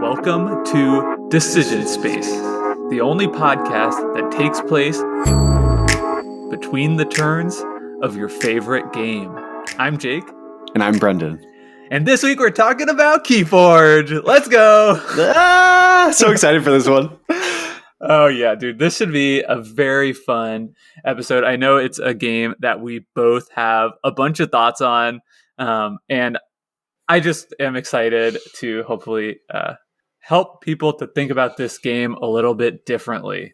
Welcome to Decision Space, the only podcast that takes place between the turns of your favorite game. I'm Jake. And I'm Brendan. And this week we're talking about KeyForge. Let's go! So excited for this one. Oh yeah, dude. This should be a very fun episode. I know it's a game that we both have a bunch of thoughts on. And I just am excited to hopefully help people to think about this game a little bit differently.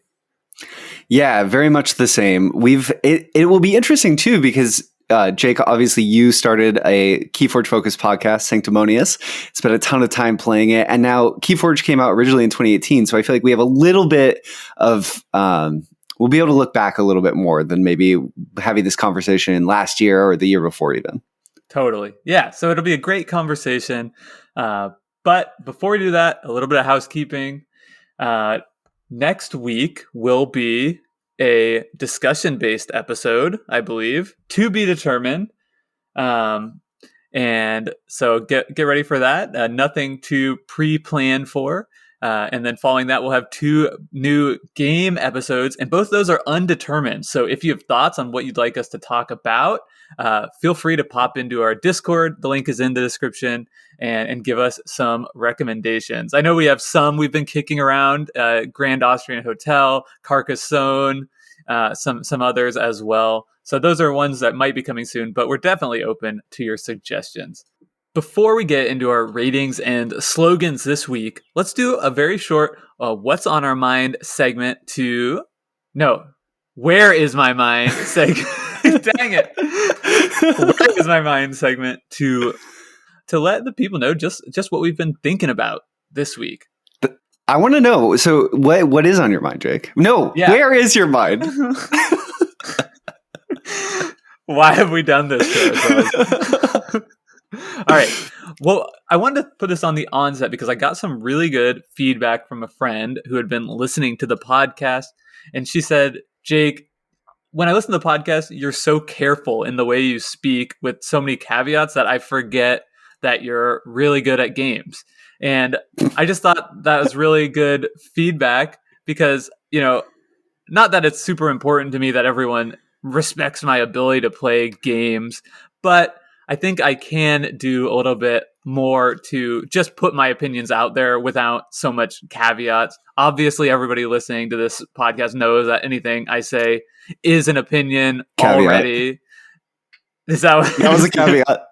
Yeah, very much the same. It will be interesting too because Jake, obviously you started a KeyForge focused podcast, Sanctimonious. Spent a ton of time playing it, and now KeyForge came out originally in 2018. So I feel like we have a little bit of we'll be able to look back a little bit more than maybe having this conversation last year or the year before even. Totally. Yeah. So it'll be a great conversation. But before we do that, a little bit of housekeeping. Next week will be a discussion-based episode, I believe, to be determined. And so get ready for that. Nothing to pre-plan for. And then following that, we'll have 2 new game episodes, and both of those are undetermined. So if you have thoughts on what you'd like us to talk about, feel free to pop into our Discord. The link is in the description, and give us some recommendations. I know we have some we've been kicking around, Grand Austrian Hotel, Carcassonne, some others as well. So those are ones that might be coming soon, but we're definitely open to your suggestions. Before we get into our ratings and slogans this week, let's do a very short What's on Our Mind segment Where is My Mind segment? Dang it. Where is My Mind segment to let the people know just what we've been thinking about this week. I want to know, so what is on your mind, Jake? No, yeah. Where is your mind? Why have we done this to ourselves? All right. Well, I wanted to put this on the onset because I got some really good feedback from a friend who had been listening to the podcast. And she said, Jake, when I listen to the podcast, you're so careful in the way you speak with so many caveats that I forget that you're really good at games. And I just thought that was really good feedback because, not that it's super important to me that everyone respects my ability to play games, but I think I can do a little bit more to just put my opinions out there without so much caveats. Obviously, everybody listening to this podcast knows that anything I say is an opinion already. Is that was a caveat.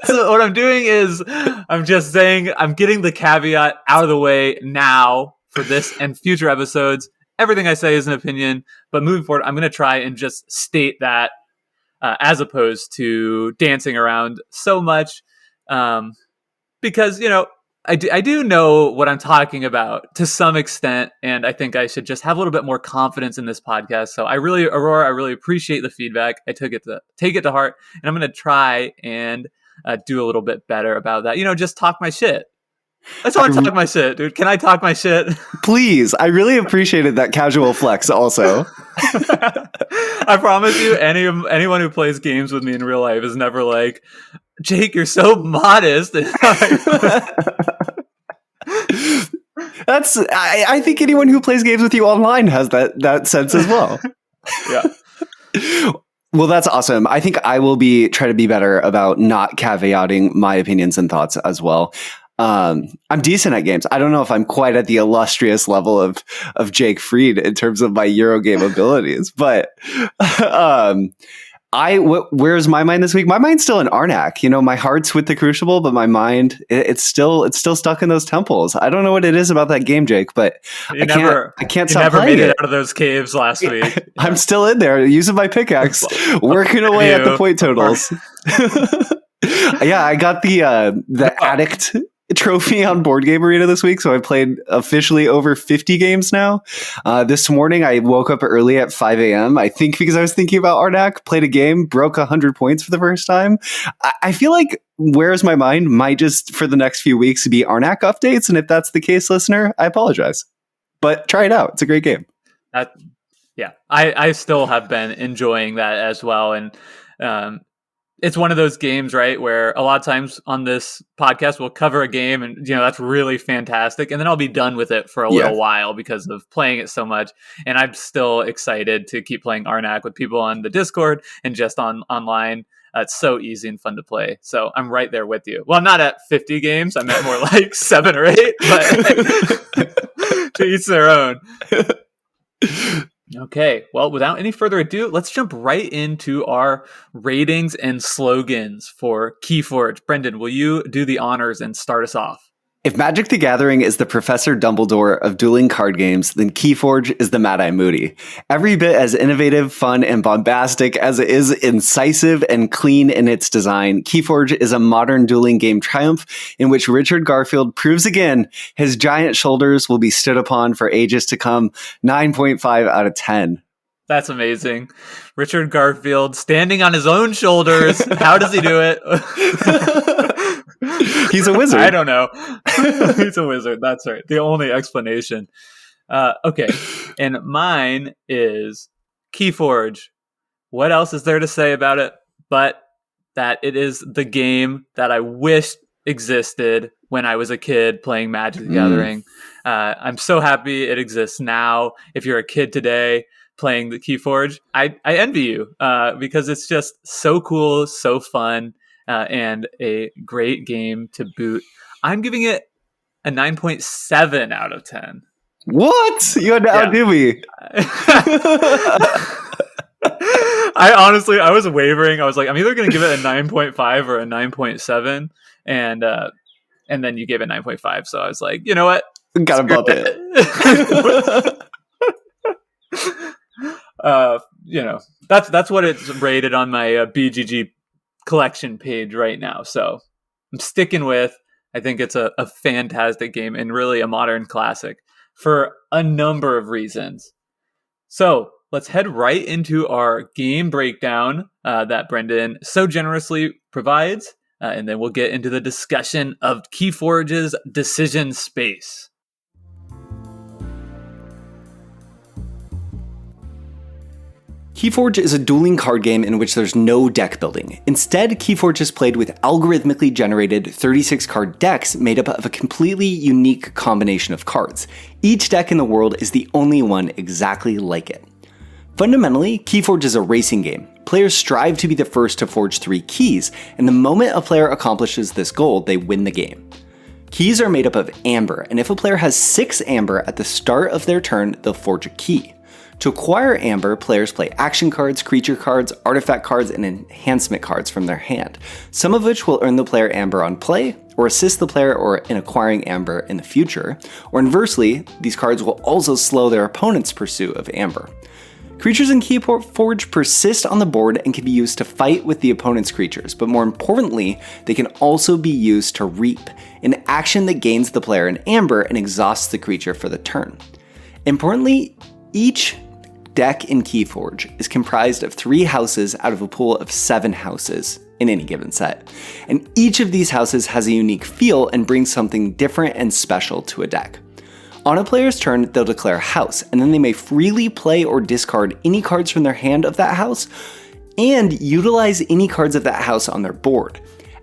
So what I'm doing is I'm just saying I'm getting the caveat out of the way now for this and future episodes. Everything I say is an opinion, but moving forward, I'm going to try and just state that as opposed to dancing around so much because, I do know what I'm talking about to some extent, and I think I should just have a little bit more confidence in this podcast. So Aurora, I really appreciate the feedback. I take it to heart, and I'm going to try and do a little bit better about that. Just talk my shit. I just want to talk my shit, dude. Can I talk my shit? Please. I really appreciated that casual flex also. I promise you, anyone who plays games with me in real life is never like, Jake, you're so modest. I think anyone who plays games with you online has that sense as well. Yeah. Well, that's awesome. I think I will try to be better about not caveating my opinions and thoughts as well. I'm decent at games. I don't know if I'm quite at the illustrious level of Jake Fried in terms of my Eurogame abilities, but where's my mind this week? My mind's still in Arnak. My heart's with the Crucible, but my mind it's still stuck in those temples. I don't know what it is about that game, Jake, but I can't stop playing made it. Out of those caves last week. I'm still in there using my pickaxe, working away at the point totals. Yeah, I got the addict trophy on Board Game Arena this week, so I played officially over 50 games now. This morning I woke up early at 5 a.m. I think because I was thinking about Arnak, played a game, broke 100 points for the first time. I feel like Where's My Mind might just for the next few weeks be Arnak updates, and if that's the case, listener, I apologize. But try it out. It's a great game. I still have been enjoying that as well, and it's one of those games, right, where a lot of times on this podcast we'll cover a game and that's really fantastic, and then I'll be done with it for a little while because of playing it so much. And I'm still excited to keep playing Arnak with people on the Discord and just online. It's so easy and fun to play. So I'm right there with you. Well, I'm not at 50 games. I'm at more like 7 or 8, but to each their own. Okay, well, without any further ado, let's jump right into our ratings and slogans for KeyForge. Brendan, will you do the honors and start us off? If Magic the Gathering is the Professor Dumbledore of dueling card games, then KeyForge is the Mad-Eye Moody. Every bit as innovative, fun, and bombastic as it is incisive and clean in its design, KeyForge is a modern dueling game triumph in which Richard Garfield proves again his giant shoulders will be stood upon for ages to come. 9.5 out of 10. That's amazing. Richard Garfield standing on his own shoulders. How does he do it? He's a wizard. I don't know. He's a wizard. That's right. The only explanation. Okay. And mine is KeyForge. What else is there to say about it but that it is the game that I wish existed when I was a kid playing Magic the Gathering. I'm so happy it exists now. If you're a kid today playing the KeyForge, I envy you because it's just so cool, so fun. And a great game to boot. I'm giving it a 9.7 out of 10. What? You had to outdo me. I was wavering. I was like, I'm either going to give it a 9.5 or a 9.7. And then you gave it 9.5. So I was like, you know what? Gotta bump it. That's what it's rated on my BGG collection page right now. So I'm sticking with, I think it's a fantastic game and really a modern classic for a number of reasons. So let's head right into our game breakdown that Brendan so generously provides. And then we'll get into the discussion of KeyForge's decision space. KeyForge is a dueling card game in which there's no deck building. Instead, KeyForge is played with algorithmically generated 36-card decks made up of a completely unique combination of cards. Each deck in the world is the only one exactly like it. Fundamentally, KeyForge is a racing game. Players strive to be the first to forge 3 keys, and the moment a player accomplishes this goal, they win the game. Keys are made up of amber, and if a player has 6 amber at the start of their turn, they'll forge a key. To acquire amber, players play action cards, creature cards, artifact cards, and enhancement cards from their hand, some of which will earn the player amber on play, or assist the player in acquiring amber in the future, or inversely, these cards will also slow their opponent's pursuit of amber. Creatures in KeyForge persist on the board and can be used to fight with the opponent's creatures, but more importantly, they can also be used to reap, an action that gains the player an amber and exhausts the creature for the turn. Importantly, each deck in KeyForge is comprised of 3 houses out of a pool of 7 houses in any given set, and each of these houses has a unique feel and brings something different and special to a deck. On a player's turn, they'll declare a house, and then they may freely play or discard any cards from their hand of that house, and utilize any cards of that house on their board.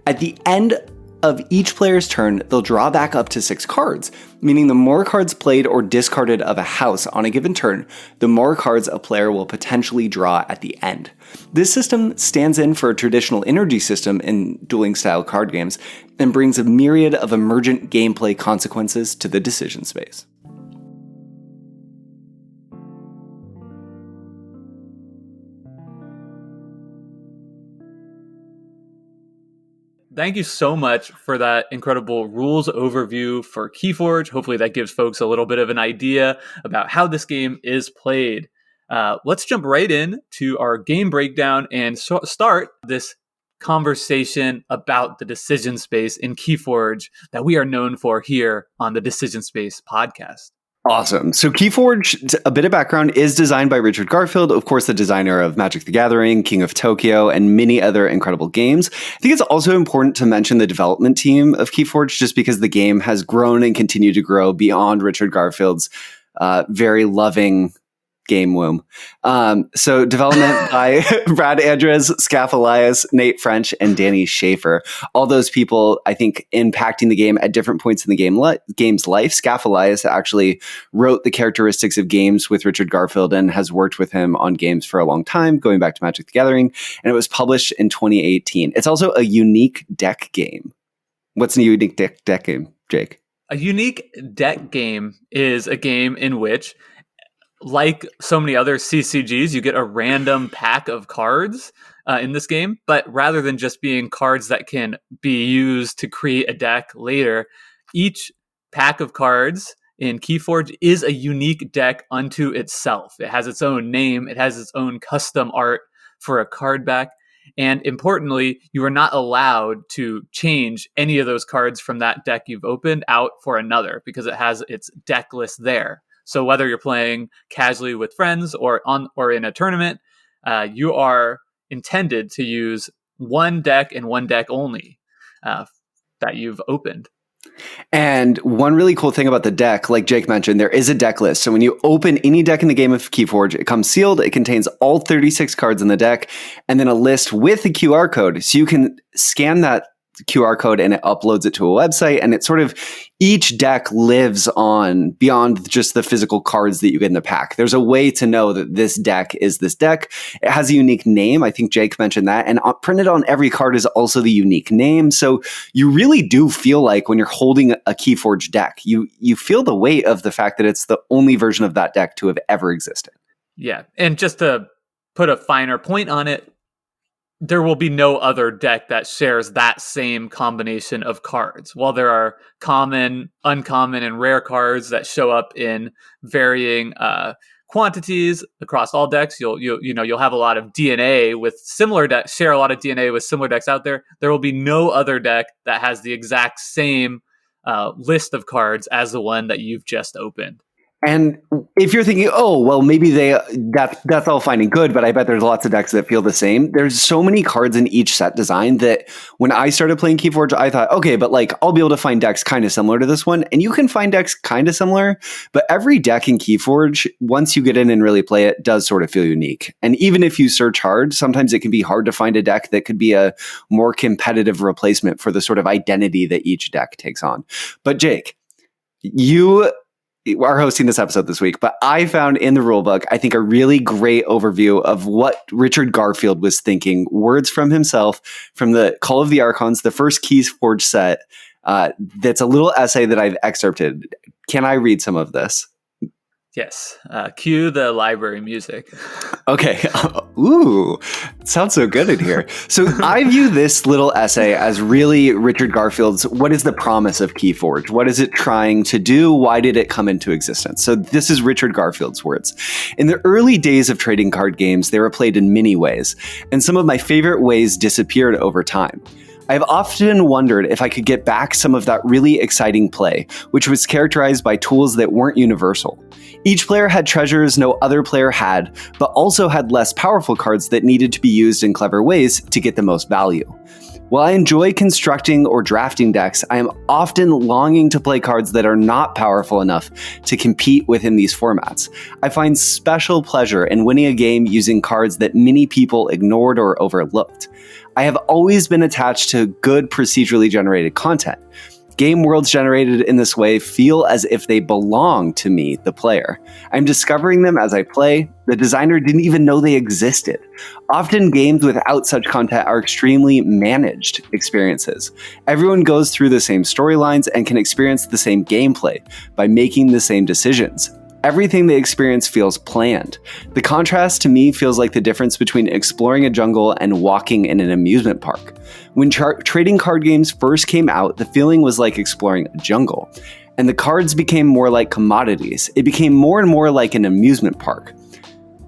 At the end of each player's turn, they'll draw back up to 6 cards, meaning the more cards played or discarded of a house on a given turn, the more cards a player will potentially draw at the end. This system stands in for a traditional energy system in dueling style card games and brings a myriad of emergent gameplay consequences to the decision space. Thank you so much for that incredible rules overview for KeyForge. Hopefully that gives folks a little bit of an idea about how this game is played. Let's jump right in to our game breakdown and start this conversation about the decision space in KeyForge that we are known for here on the Decision Space podcast. Awesome. So KeyForge, a bit of background, is designed by Richard Garfield, of course, the designer of Magic the Gathering, King of Tokyo, and many other incredible games. I think it's also important to mention the development team of KeyForge, just because the game has grown and continued to grow beyond Richard Garfield's very loving game womb. So development by Brad Andres, Scaff Elias, Nate French, and Danny Schaefer. All those people, I think, impacting the game at different points in the game's life. Scaff Elias actually wrote the characteristics of games with Richard Garfield and has worked with him on games for a long time, going back to Magic the Gathering, and it was published in 2018. It's also a unique deck game. What's a unique deck game, Jake? A unique deck game is a game in which, like so many other CCGs, you get a random pack of cards in this game, but rather than just being cards that can be used to create a deck later, each pack of cards in KeyForge is a unique deck unto itself. It has its own name, it has its own custom art for a card back, and importantly, you are not allowed to change any of those cards from that deck you've opened out for another because it has its deck list there. So whether you're playing casually with friends or in a tournament, you are intended to use one deck and one deck only that you've opened. And one really cool thing about the deck, like Jake mentioned, there is a deck list. So when you open any deck in the game of KeyForge, it comes sealed. It contains all 36 cards in the deck and then a list with a QR code. So you can scan that QR code and it uploads it to a website, and it sort of, each deck lives on beyond just the physical cards that you get in the pack. There's a way to know that this deck is this deck. It has a unique name. I think Jake mentioned that, and printed on every card is also the unique name. So you really do feel like when you're holding a KeyForge deck, you feel the weight of the fact that it's the only version of that deck to have ever existed. Yeah, and just to put a finer point on it, there will be no other deck that shares that same combination of cards. While there are common, uncommon, and rare cards that show up in varying quantities across all decks, you'll have a lot of DNA with similar decks, share a lot of DNA with similar decks out there. There will be no other deck that has the exact same list of cards as the one that you've just opened. And if you're thinking, oh, well, maybe that's all fine and good, but I bet there's lots of decks that feel the same. There's so many cards in each set design that when I started playing KeyForge, I thought, okay, but like I'll be able to find decks kind of similar to this one. And you can find decks kind of similar, but every deck in KeyForge, once you get in and really play it, does sort of feel unique. And even if you search hard, sometimes it can be hard to find a deck that could be a more competitive replacement for the sort of identity that each deck takes on. But Jake, you are hosting this episode this week, but I found in the rulebook, I think, a really great overview of what Richard Garfield was thinking. Words from himself from the Call of the Archons, the first KeyForge set. That's a little essay that I've excerpted. Can I read some of this? Yes. Cue the library music. Okay. Ooh, it sounds so good in here. So I view this little essay as really Richard Garfield's, what is the promise of KeyForge? What is it trying to do? Why did it come into existence? So this is Richard Garfield's words. In the early days of trading card games, they were played in many ways, and some of my favorite ways disappeared over time. I've often wondered if I could get back some of that really exciting play, which was characterized by tools that weren't universal. Each player had treasures no other player had, but also had less powerful cards that needed to be used in clever ways to get the most value. While I enjoy constructing or drafting decks, I am often longing to play cards that are not powerful enough to compete within these formats. I find special pleasure in winning a game using cards that many people ignored or overlooked. I have always been attached to good procedurally generated content. Game worlds generated in this way feel as if they belong to me, the player. I'm discovering them as I play. The designer didn't even know they existed. Often games without such content are extremely managed experiences. Everyone goes through the same storylines and can experience the same gameplay by making the same decisions. Everything they experience feels planned. The contrast to me feels like the difference between exploring a jungle and walking in an amusement park. When trading card games first came out, the feeling was like exploring a jungle, and the cards became more like commodities. It became more and more like an amusement park.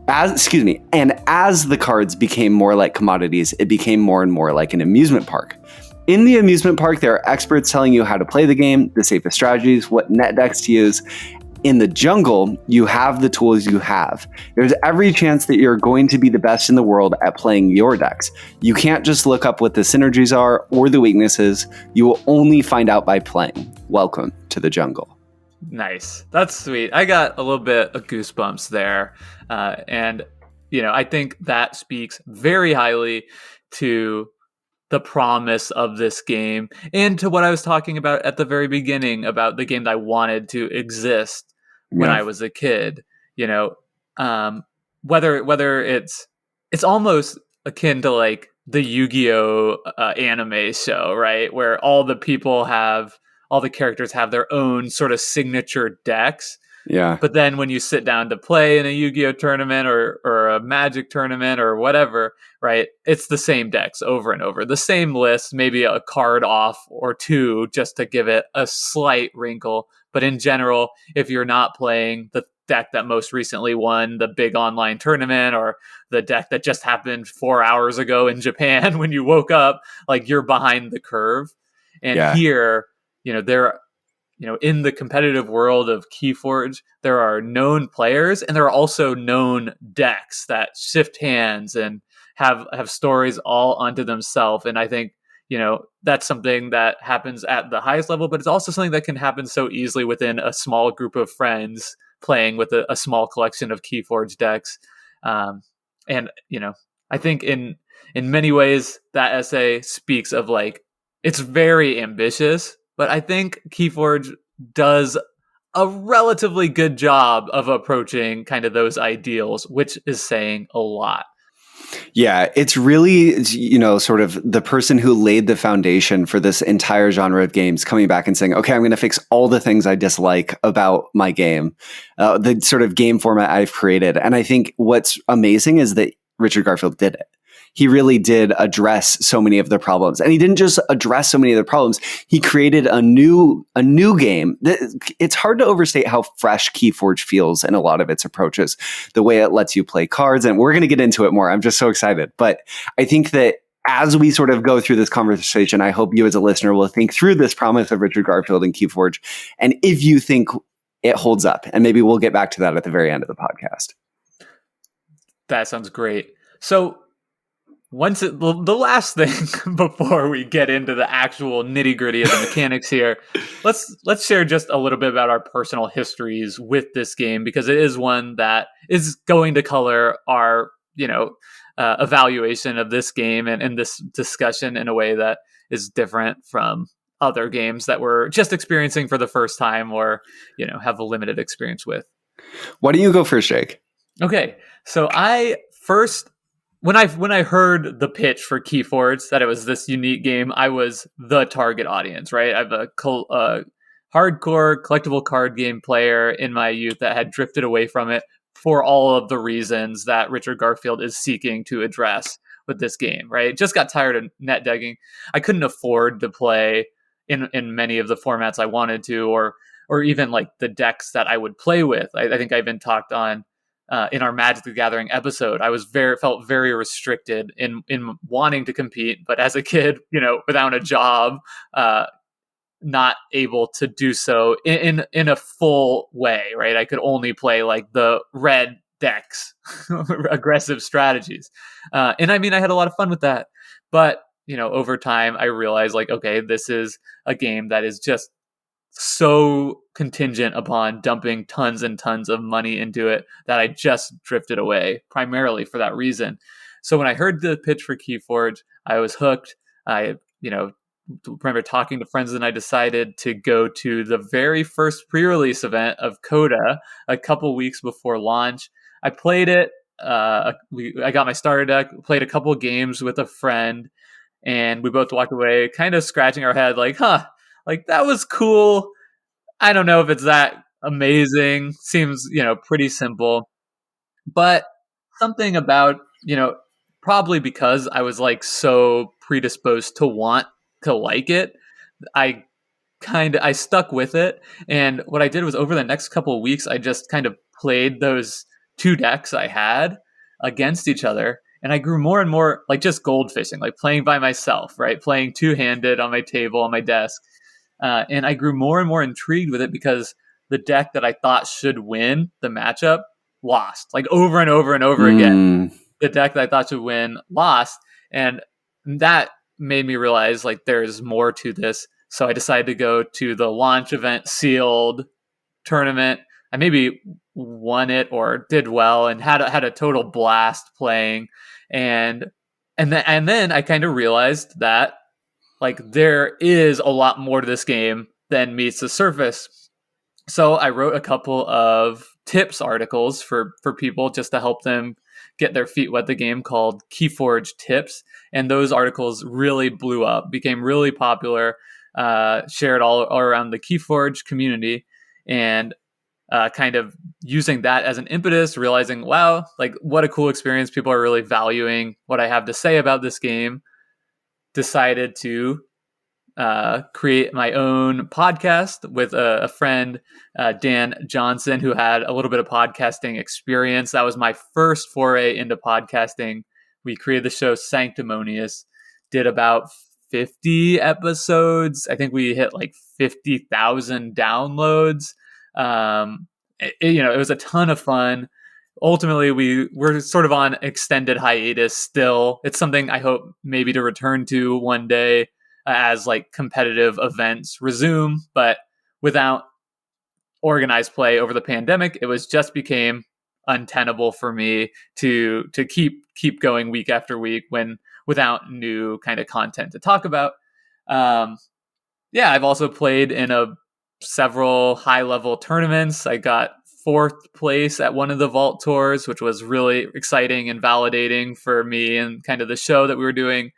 As the cards became more like commodities, it became more and more like an amusement park. In the amusement park, there are experts telling you how to play the game, the safest strategies, what net decks to use. In the jungle, you have the tools you have. There's every chance that you're going to be the best in the world at playing your decks. You can't just look up what the synergies are or the weaknesses. You will only find out by playing. Welcome to the jungle. Nice. That's sweet. I got a little bit of goosebumps there. And, I think that speaks very highly to the promise of this game and to what I was talking about at the very beginning about the game that I wanted to exist when Yeah. I was a kid. You know, whether it's almost akin to like the Yu-Gi-Oh anime show, right? Where all the characters have their own sort of signature decks. Yeah. But then when you sit down to play in a Yu-Gi-Oh tournament or a Magic tournament or whatever, right? It's the same decks over and over. The same list, maybe a card off or two just to give it a slight wrinkle. But in general, if you're not playing the deck that most recently won the big online tournament or the deck that just happened 4 hours ago in Japan when you woke up, like you're behind the curve. And Yeah. here, there in the competitive world of KeyForge, there are known players and there are also known decks that shift hands and have stories all unto themselves. And I think, that's something that happens at the highest level, but it's also something that can happen so easily within a small group of friends playing with a small collection of KeyForge decks. And, I think in many ways that essay speaks of like, it's very ambitious, but I think KeyForge does a relatively good job of approaching kind of those ideals, which is saying a lot. Yeah, it's really, sort of the person who laid the foundation for this entire genre of games coming back and saying, okay, I'm going to fix all the things I dislike about my game, the sort of game format I've created. And I think what's amazing is that Richard Garfield did it. He really did address so many of the problems. And he didn't just address so many of the problems. He created a new game. It's hard to overstate how fresh KeyForge feels in a lot of its approaches, the way it lets you play cards. And we're going to get into it more. I'm just so excited. But I think that as we sort of go through this conversation, I hope you as a listener will think through this promise of Richard Garfield and KeyForge. And if you think it holds up, and maybe we'll get back to that at the very end of the podcast. That sounds great. So the last thing before we get into the actual nitty gritty of the mechanics here, let's share just a little bit about our personal histories with this game, because it is one that is going to color our, evaluation of this game and this discussion in a way that is different from other games that we're just experiencing for the first time or, have a limited experience with. Why don't you go first, Jake? Okay. So I first, when I heard the pitch for KeyForge, that it was this unique game, I was the target audience, right? I have a hardcore collectible card game player in my youth that had drifted away from it for all of the reasons that Richard Garfield is seeking to address with this game, right? Just got tired of net decking. I couldn't afford to play in many of the formats I wanted to, or even like the decks that I would play with. I think I even talked on in our Magic the Gathering episode, I felt very restricted in wanting to compete, but as a kid, without a job, not able to do so in a full way, right? I could only play like the red decks, aggressive strategies, and I mean, I had a lot of fun with that, but over time, I realized like, okay, this is a game that is just so contingent upon dumping tons and tons of money into it that I just drifted away primarily for that reason. So when I heard the pitch for KeyForge, I was hooked. I, remember talking to friends and I decided to go to the very first pre-release event of Coda a couple weeks before launch. I played it. I got my starter deck, played a couple games with a friend, and we both walked away kind of scratching our head like, like that was cool. I don't know if it's that amazing. Seems, pretty simple. But something about, probably because I was like so predisposed to want to like it, I stuck with it. And what I did was over the next couple of weeks, I just kind of played those two decks I had against each other. And I grew more and more like just goldfishing, like playing by myself, right? Playing two-handed on my table, on my desk. And I grew more and more intrigued with it because the deck that I thought should win the matchup lost, like over and over and over again. The deck that I thought should win lost. And that made me realize like there's more to this. So I decided to go to the launch event sealed tournament. I maybe won it or did well and had a total blast playing. And then I kind of realized that like there is a lot more to this game than meets the surface. So I wrote a couple of tips articles for people just to help them get their feet wet the game, called KeyForge Tips. And those articles really blew up, became really popular, shared all around the KeyForge community, and kind of using that as an impetus, realizing, wow, like what a cool experience. People are really valuing what I have to say about this game. Decided to create my own podcast with a friend, Dan Johnson, who had a little bit of podcasting experience. That was my first foray into podcasting. We created the show Sanctimonious, did about 50 episodes. I think we hit like 50,000 downloads. It was a ton of fun. Ultimately, we're sort of on extended hiatus still. It's something I hope maybe to return to one day as like competitive events resume, but without organized play over the pandemic, it just became untenable for me to keep going week after week without new kind of content to talk about. I've also played in several high level tournaments. I got 4th place at one of the Vault Tours, which was really exciting and validating for me and kind of the show that we were doing.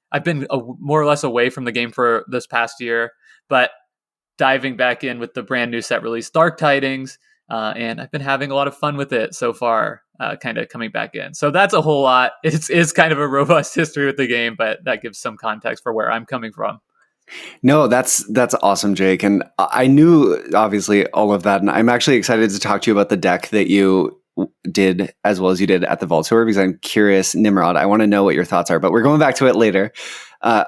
I've been more or less away from the game for this past year, but diving back in with the brand new set release, Dark Tidings, and I've been having a lot of fun with it so far, kind of coming back in. So that's a whole lot. It's kind of a robust history with the game, but that gives some context for where I'm coming from. No, that's awesome, Jake. And I knew obviously all of that. And I'm actually excited to talk to you about the deck that you did as well as you did at the Vault Tour, because I'm curious, Nimrod, I want to know what your thoughts are, but we're going back to it later,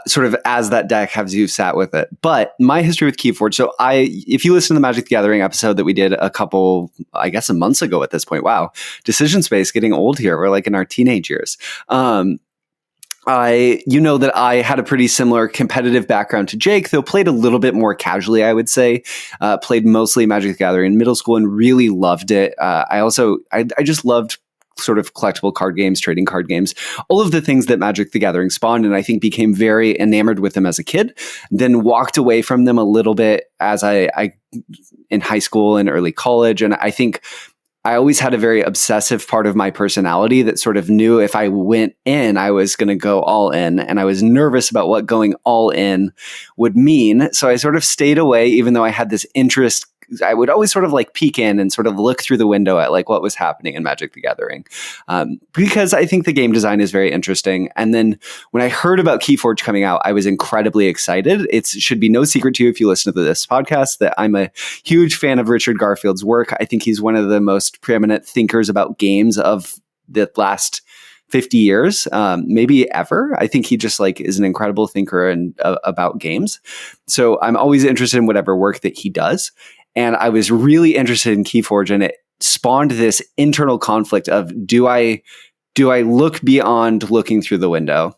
sort of as that deck has you sat with it. But my history with KeyForge. So if you listen to the Magic the Gathering episode that we did a couple, I guess a months ago at this point, wow, Decision Space getting old here. We're like in our teenage years. That I had a pretty similar competitive background to Jake, though played a little bit more casually, I would say. Played mostly Magic the Gathering in middle school and really loved it. I just loved sort of collectible card games, trading card games, all of the things that Magic the Gathering spawned, and I think became very enamored with them as a kid, then walked away from them a little bit as I in high school and early college. And I think I always had a very obsessive part of my personality that sort of knew if I went in, I was going to go all in. And I was nervous about what going all in would mean. So I sort of stayed away, even though I had this interest. I would always sort of like peek in and sort of look through the window at like what was happening in Magic the Gathering, because I think the game design is very interesting. And then when I heard about KeyForge coming out, I was incredibly excited. It should be no secret to you if you listen to this podcast that I'm a huge fan of Richard Garfield's work. I think he's one of the most preeminent thinkers about games of the last 50 years, maybe ever. I think he just like is an incredible thinker and about games. So I'm always interested in whatever work that he does. And I was really interested in KeyForge, and it spawned this internal conflict of do I look beyond looking through the window?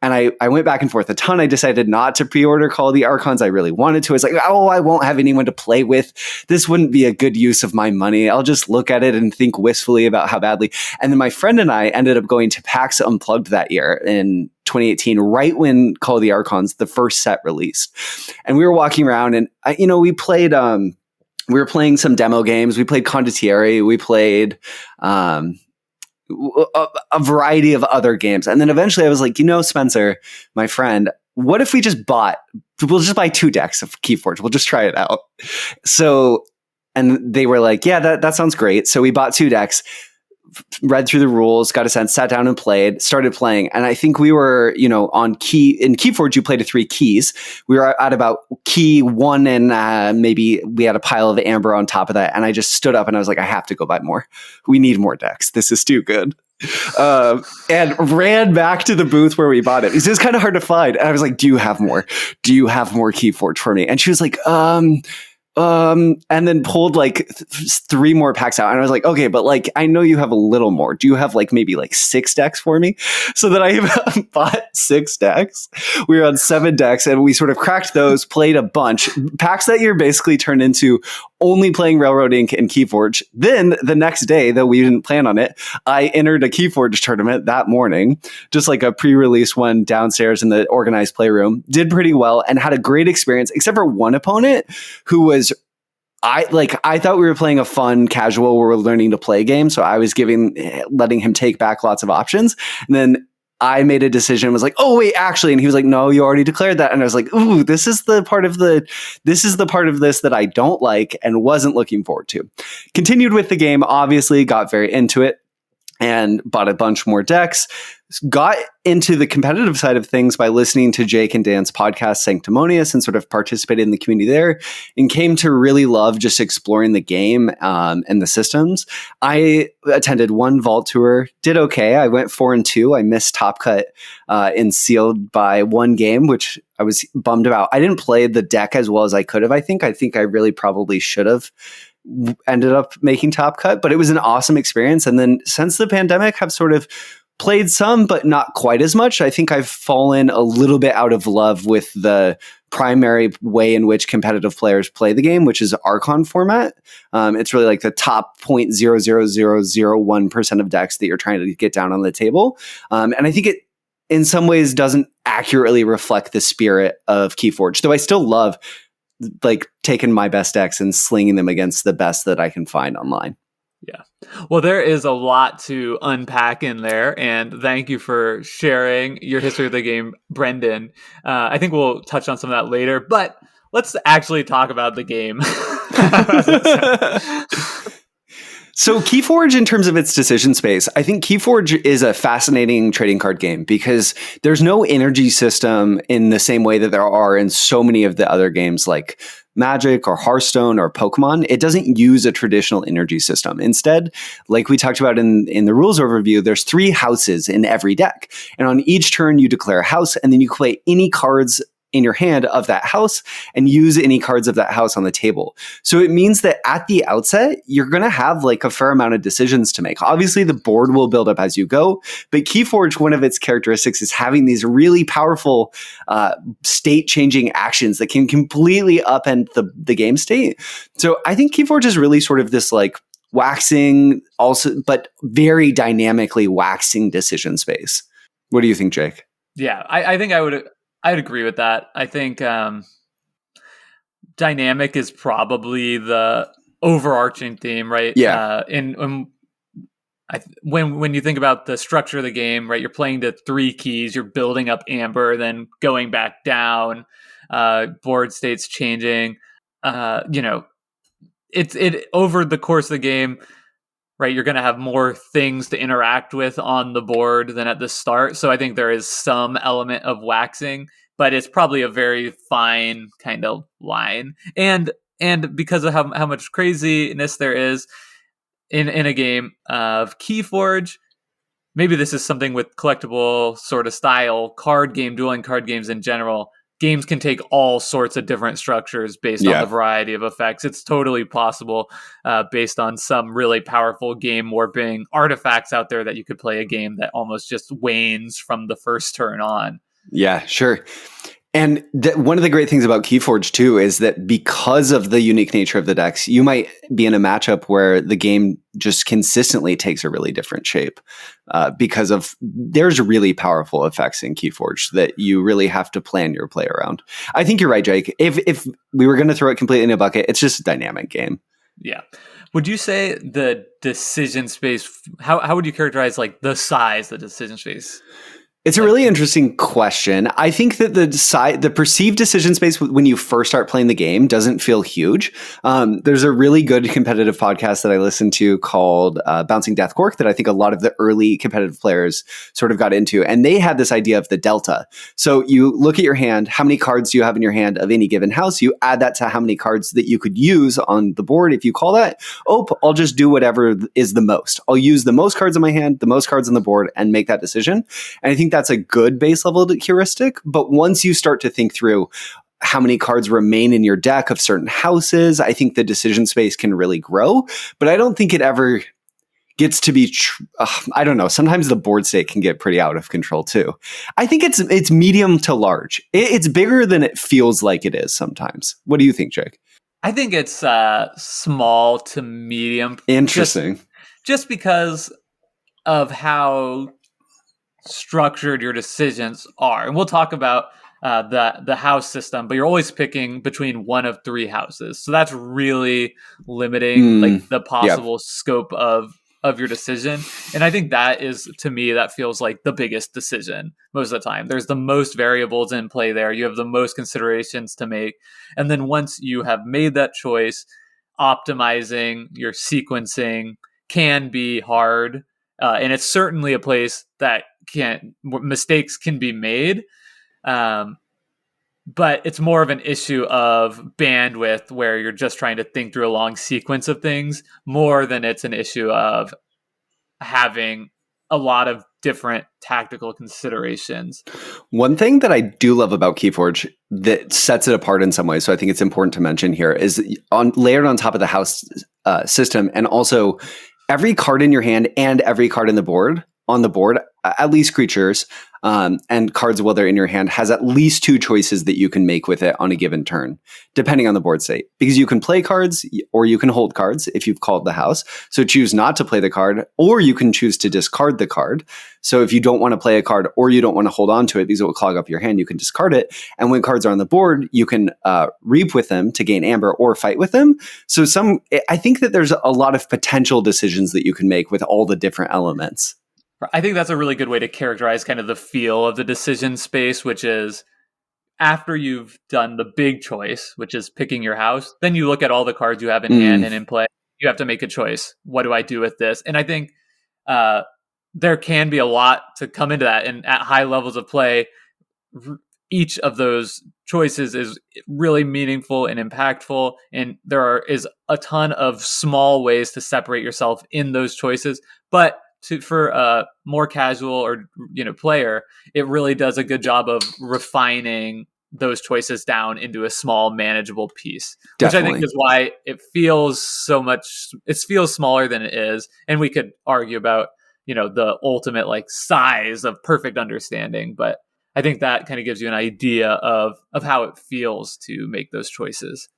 And I went back and forth a ton. I decided not to pre-order Call of the Archons. I really wanted to. I was like, oh, I won't have anyone to play with. This wouldn't be a good use of my money. I'll just look at it and think wistfully about how badly. And then my friend and I ended up going to PAX Unplugged that year in 2018, right when Call of the Archons, the first set, released. And we were walking around and, we played... we were playing some demo games. We played Condottieri. We played a variety of other games. And then eventually I was like, Spencer, my friend, what if we'll just buy 2 decks of KeyForge. We'll just try it out. So, and they were like, yeah, that sounds great. So we bought 2 decks, read through the rules, got a sense, sat down and started playing. And I think we were, in KeyForge, you play to 3 keys. We were at about key 1 and maybe we had a pile of amber on top of that. And I just stood up and I was like, I have to go buy more. We need more decks. This is too good. And ran back to the booth where we bought it. It was kind of hard to find. And I was like, do you have more? Do you have more KeyForge for me? And she was like, And then pulled like 3 more packs out. And I was like, okay, but like, I know you have a little more. Do you have like maybe like 6 decks for me? So that I bought 6 decks. We were on 7 decks and we sort of cracked those, played a bunch. Packs that year basically turned into only playing Railroad Inc. and KeyForge. Then the next day, though we didn't plan on it, I entered a KeyForge tournament that morning, just like a pre-release one downstairs in the organized playroom. Did pretty well and had a great experience, except for one opponent who was I thought we were playing a fun casual where we're learning to play game. So I was letting him take back lots of options. And then I made a decision, was like, oh wait, actually. And he was like, no, you already declared that. And I was like, ooh, this is the part of this that I don't like and wasn't looking forward to. Continued with the game, obviously got very into it and bought a bunch more decks. Got into the competitive side of things by listening to Jake and Dan's podcast, Sanctimonious, and sort of participated in the community there and came to really love just exploring the game and the systems. I attended one vault tour, did okay. I went 4-2. I missed Top Cut in sealed by 1 game, which I was bummed about. I didn't play the deck as well as I could have, I think. I think I really probably should have ended up making Top Cut, but it was an awesome experience. And then since the pandemic, I've sort of played some, but not quite as much. I think I've fallen a little bit out of love with the primary way in which competitive players play the game, which is Archon format. It's really like the top 0.00001% of decks that you're trying to get down on the table. And I think it, in some ways, doesn't accurately reflect the spirit of KeyForge, though I still love like taking my best decks and slinging them against the best that I can find online. Yeah. Well, there is a lot to unpack in there, and thank you for sharing your history of the game, Brendan. I think we'll touch on some of that later, but let's actually talk about the game. So KeyForge, in terms of its decision space, I think KeyForge is a fascinating trading card game because there's no energy system in the same way that there are in so many of the other games like Magic or Hearthstone or Pokemon. It doesn't use a traditional energy system. Instead, like we talked about in the rules overview, there's 3 houses in every deck. And on each turn, you declare a house, and then you play any cards in your hand of that house and use any cards of that house on the table. So it means that at the outset, you're going to have like a fair amount of decisions to make. Obviously, the board will build up as you go, but KeyForge, one of its characteristics is having these really powerful state-changing actions that can completely upend the game state. So I think KeyForge is really sort of this like waxing also, but very dynamically waxing decision space. What do you think, Jake? Yeah, I think I'd agree with that. I think dynamic is probably the overarching theme, right? Yeah. When you think about the structure of the game, right, you're playing the 3 keys, you're building up amber, then going back down, board states changing. It over the course of the game, right, you're going to have more things to interact with on the board than at the start. So I think there is some element of waxing, but it's probably a very fine kind of line. And because of how much craziness there is in a game of KeyForge, maybe this is something with collectible sort of style dueling card games in general. Games can take all sorts of different structures based on the variety of effects. It's totally possible based on some really powerful game warping artifacts out there that you could play a game that almost just wanes from the first turn on. Yeah, sure. And one of the great things about KeyForge too is that because of the unique nature of the decks, you might be in a matchup where the game just consistently takes a really different shape because there's really powerful effects in KeyForge that you really have to plan your play around. I think you're right, Jake. If we were going to throw it completely in a bucket, it's just a dynamic game. Yeah. Would you say the decision space, how would you characterize like the size of the decision space? It's a really interesting question. I think that the perceived decision space when you first start playing the game doesn't feel huge. There's a really good competitive podcast that I listened to called Bouncing Death Cork that I think a lot of the early competitive players sort of got into. And they had this idea of the delta. So you look at your hand, how many cards do you have in your hand of any given house? You add that to how many cards that you could use on the board. If you call that, I'll just do whatever is the most. I'll use the most cards in my hand, the most cards on the board, and make that decision. And I think that's a good base level heuristic. But once you start to think through how many cards remain in your deck of certain houses. I think the decision space can really grow, but I don't think it ever gets to be, I don't know. Sometimes the board state can get pretty out of control too. I think it's medium to large. It's bigger than it feels like it is sometimes. What do you think, Jake? I think it's small to medium. Interesting. Just because of how structured your decisions are. And we'll talk about the house system, but you're always picking between one of three houses. So that's really limiting like the possible scope of your decision. And I think that is, to me, that feels like the biggest decision most of the time. There's the most variables in play there. You have the most considerations to make. And then once you have made that choice, optimizing your sequencing can be hard. And it's certainly a place that mistakes can be made. But it's more of an issue of bandwidth where you're just trying to think through a long sequence of things more than it's an issue of having a lot of different tactical considerations. One thing that I do love about KeyForge that sets it apart in some ways, so I think it's important to mention here, is layered on top of the house system, and also every card in your hand and every card on the board, at least creatures, and cards while they're in your hand, has at least two choices that you can make with it on a given turn, depending on the board state. Because you can play cards or you can hold cards if you've called the house. So choose not to play the card, or you can choose to discard the card. So if you don't want to play a card or you don't want to hold on to it because it will clog up your hand, you can discard it. And when cards are on the board, you can reap with them to gain amber or fight with them. So I think that there's a lot of potential decisions that you can make with all the different elements. I think that's a really good way to characterize kind of the feel of the decision space, which is after you've done the big choice, which is picking your house, then you look at all the cards you have in hand and in play. You have to make a choice. What do I do with this? And I think there can be a lot to come into that. And at high levels of play, each of those choices is really meaningful and impactful. And is a ton of small ways to separate yourself in those choices. But for a more casual or player, it really does a good job of refining those choices down into a small, manageable piece. Definitely. Which I think is why it feels it feels smaller than it is. And we could argue about the ultimate size of perfect understanding, but I think that kind of gives you an idea of how it feels to make those choices.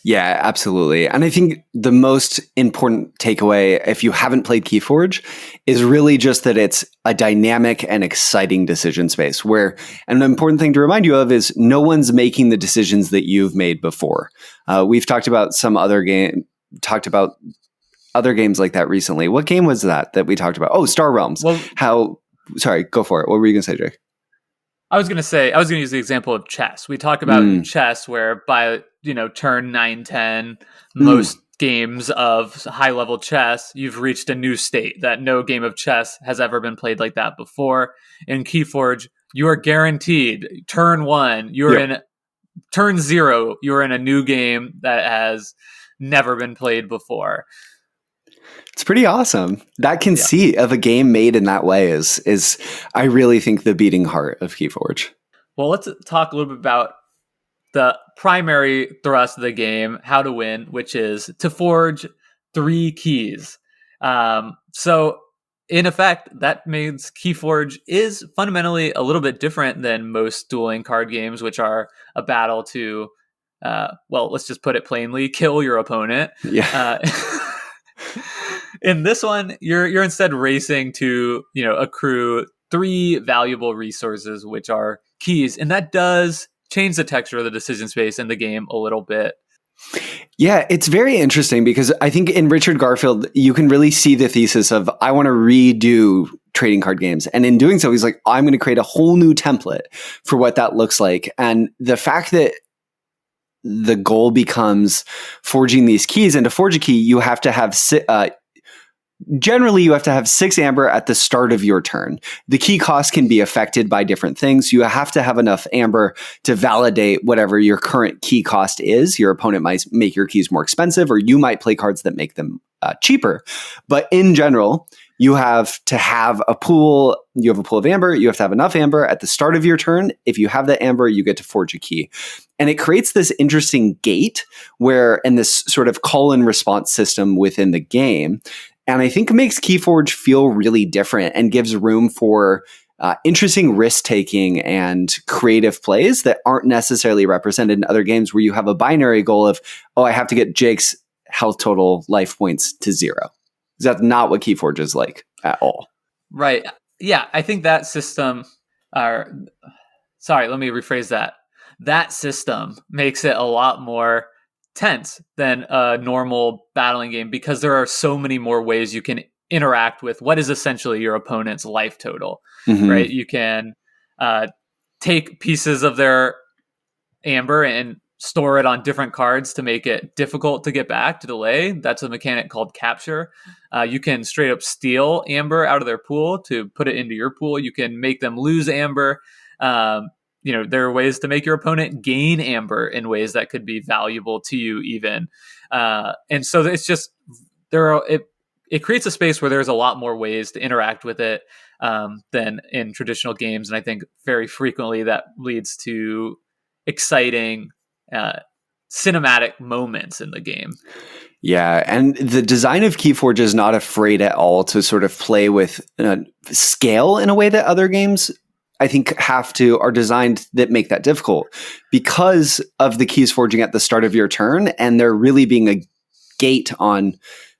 Yeah, absolutely. And I think the most important takeaway, if you haven't played KeyForge, is really just that it's a dynamic and exciting decision space where an important thing to remind you of is no one's making the decisions that you've made before. We've talked about other games like that recently. What game was that we talked about? Oh, Star Realms. Well, sorry, go for it. What were you going to say, Jake? I was going to use the example of chess. We talk about chess where by turn 9, 10, most games of high level chess, you've reached a new state that no game of chess has ever been played like that before. In KeyForge, you are guaranteed turn 1, you're in turn 0, you're in a new game that has never been played before. It's pretty awesome. That conceit of a game made in that way is I really think the beating heart of KeyForge. Well, let's talk a little bit about the primary thrust of the game, how to win, which is to forge 3 keys. So in effect, that means KeyForge is fundamentally a little bit different than most dueling card games, which are a battle to, let's just put it plainly, kill your opponent. Yeah. In this one, you're instead racing to, accrue 3 valuable resources, which are keys. And that does change the texture of the decision space in the game a little bit. Yeah, it's very interesting because I think in Richard Garfield, you can really see the thesis of, I want to redo trading card games. And in doing so, he's like, I'm going to create a whole new template for what that looks like. And the fact that the goal becomes forging these keys, and to forge a key, you have to have generally, you have to have 6 amber at the start of your turn. The key cost can be affected by different things. You have to have enough amber to validate whatever your current key cost is. Your opponent might make your keys more expensive, or you might play cards that make them cheaper. But in general, you have to have a pool. You have a pool of amber. You have to have enough amber at the start of your turn. If you have that amber, you get to forge a key. And it creates this interesting gate and this sort of call and response system within the game. And I think it makes KeyForge feel really different and gives room for interesting risk-taking and creative plays that aren't necessarily represented in other games where you have a binary goal of, I have to get Jake's health total life points to 0. That's not what KeyForge is like at all. Right. Yeah, I think that system, let me rephrase that. That system makes it a lot more tense than a normal battling game because there are so many more ways you can interact with what is essentially your opponent's life total, right? You can take pieces of their amber and store it on different cards to make it difficult to get back, to delay. That's a mechanic called capture. You can straight up steal amber out of their pool to put it into your pool. You can make them lose amber. There are ways to make your opponent gain amber in ways that could be valuable to you even. And so it's just, it creates a space where there's a lot more ways to interact with it than in traditional games. And I think very frequently that leads to exciting cinematic moments in the game. Yeah, and the design of KeyForge is not afraid at all to sort of play with scale in a way that other games, I think, are designed that make that difficult because of the keys forging at the start of your turn, and there really being a gate on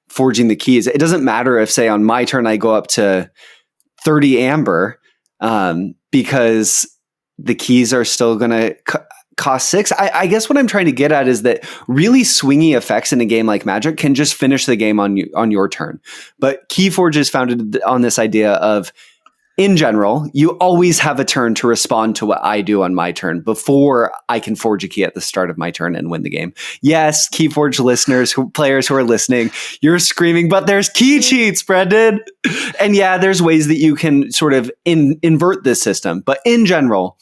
forging the keys. It doesn't matter if, say, on my turn I go up to 30 amber because the keys are still going to cost 6. I guess what I'm trying to get at is that really swingy effects in a game like Magic can just finish the game on your turn. But KeyForge is founded on this idea of, in general, you always have a turn to respond to what I do on my turn before I can forge a key at the start of my turn and win the game. Yes, KeyForge listeners, players who are listening, you're screaming, but there's key cheats, Brendan. And yeah, there's ways that you can sort of invert this system. But in general,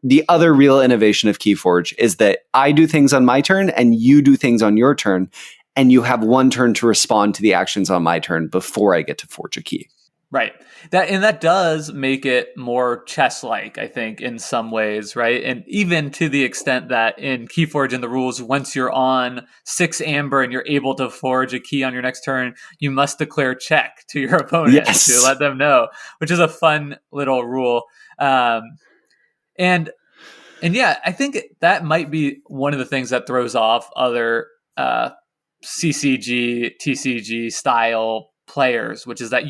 the other real innovation of KeyForge is that I do things on my turn and you do things on your turn. And you have one turn to respond to the actions on my turn before I get to forge a key. Right. That does make it more chess-like, I think, in some ways, right? And even to the extent that in KeyForge in the rules, once you're on 6 amber and you're able to forge a key on your next turn, you must declare check to your opponent to let them know, which is a fun little rule. And yeah, I think that might be one of the things that throws off other CCG, TCG style players, which is that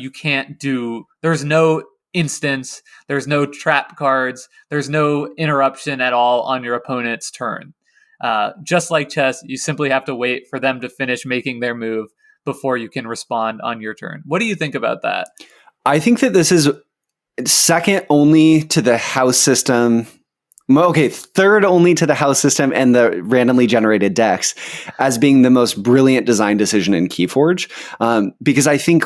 there's no instance, there's no trap cards, there's no interruption at all on your opponent's turn. Just like chess, you simply have to wait for them to finish making their move before you can respond on your turn. What do you think about that? I think that this is second only to the house system. Okay, third only to the house system and the randomly generated decks as being the most brilliant design decision in KeyForge. Because I think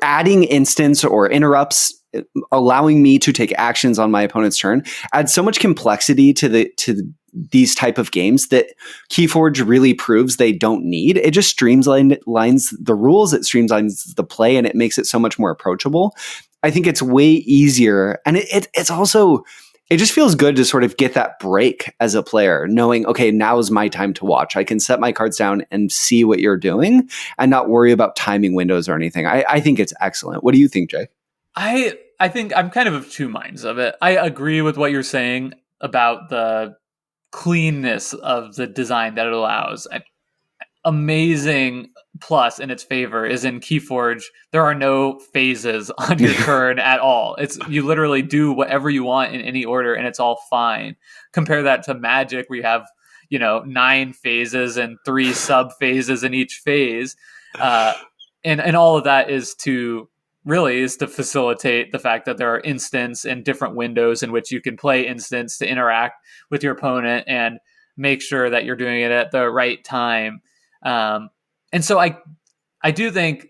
adding instance or interrupts, allowing me to take actions on my opponent's turn, adds so much complexity to these type of games that KeyForge really proves they don't need. It just streamlines the rules, it streamlines the play, and it makes it so much more approachable. I think it's way easier, and it's also... It just feels good to sort of get that break as a player, knowing, okay, now is my time to watch. I can set my cards down and see what you're doing and not worry about timing windows or anything. I think it's excellent. What do you think, Jay? I think I'm kind of two minds of it. I agree with what you're saying about the cleanness of the design that it allows. Amazing plus in its favor is in KeyForge, there are no phases on your turn at all. You literally do whatever you want in any order and it's all fine. Compare that to Magic where you have, 9 phases and 3 sub phases in each phase. And all of that is to facilitate the fact that there are instants and different windows in which you can play instants to interact with your opponent and make sure that you're doing it at the right time. And so I do think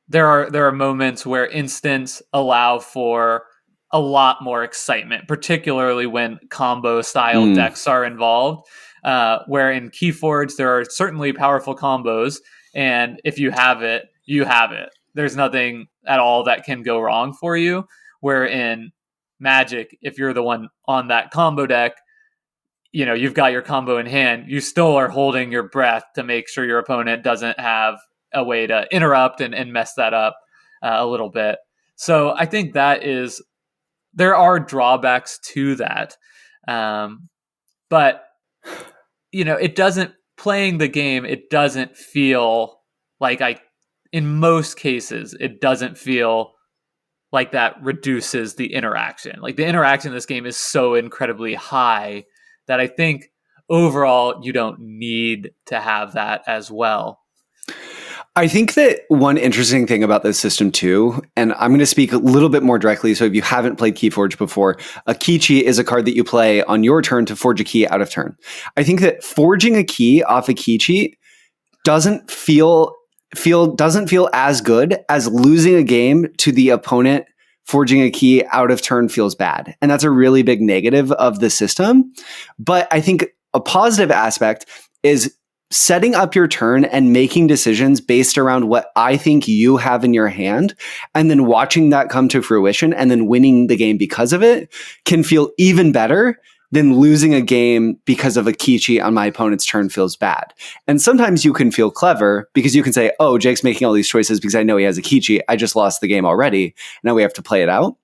there are moments where instants allow for a lot more excitement, particularly when combo style decks are involved, where in KeyForge, there are certainly powerful combos. And if you have it, you have it. there's nothing at all that can go wrong for you. Where in Magic, if you're the one on that combo deck, you've got your combo in hand, you still are holding your breath to make sure your opponent doesn't have a way to interrupt and mess that up a little bit. So I think there are drawbacks to that. But, playing the game, it doesn't feel like in most cases, it doesn't feel like that reduces the interaction. Like the interaction in this game is so incredibly high that I think overall you don't need to have that as well. I think that one interesting thing about this system too, and I'm going to speak a little bit more directly. So if you haven't played KeyForge before, a key cheat is a card that you play on your turn to forge a key out of turn. I think that forging a key off a key cheat doesn't feel as good as losing a game to the opponent. Forging a key out of turn feels bad. And that's a really big negative of the system. But I think a positive aspect is setting up your turn and making decisions based around what I think you have in your hand, and then watching that come to fruition and then winning the game because of it can feel even better than losing a game because of a key cheat on my opponent's turn feels bad. And sometimes you can feel clever because you can say, oh, Jake's making all these choices because I know he has a key cheat. I just lost the game already. Now we have to play it out.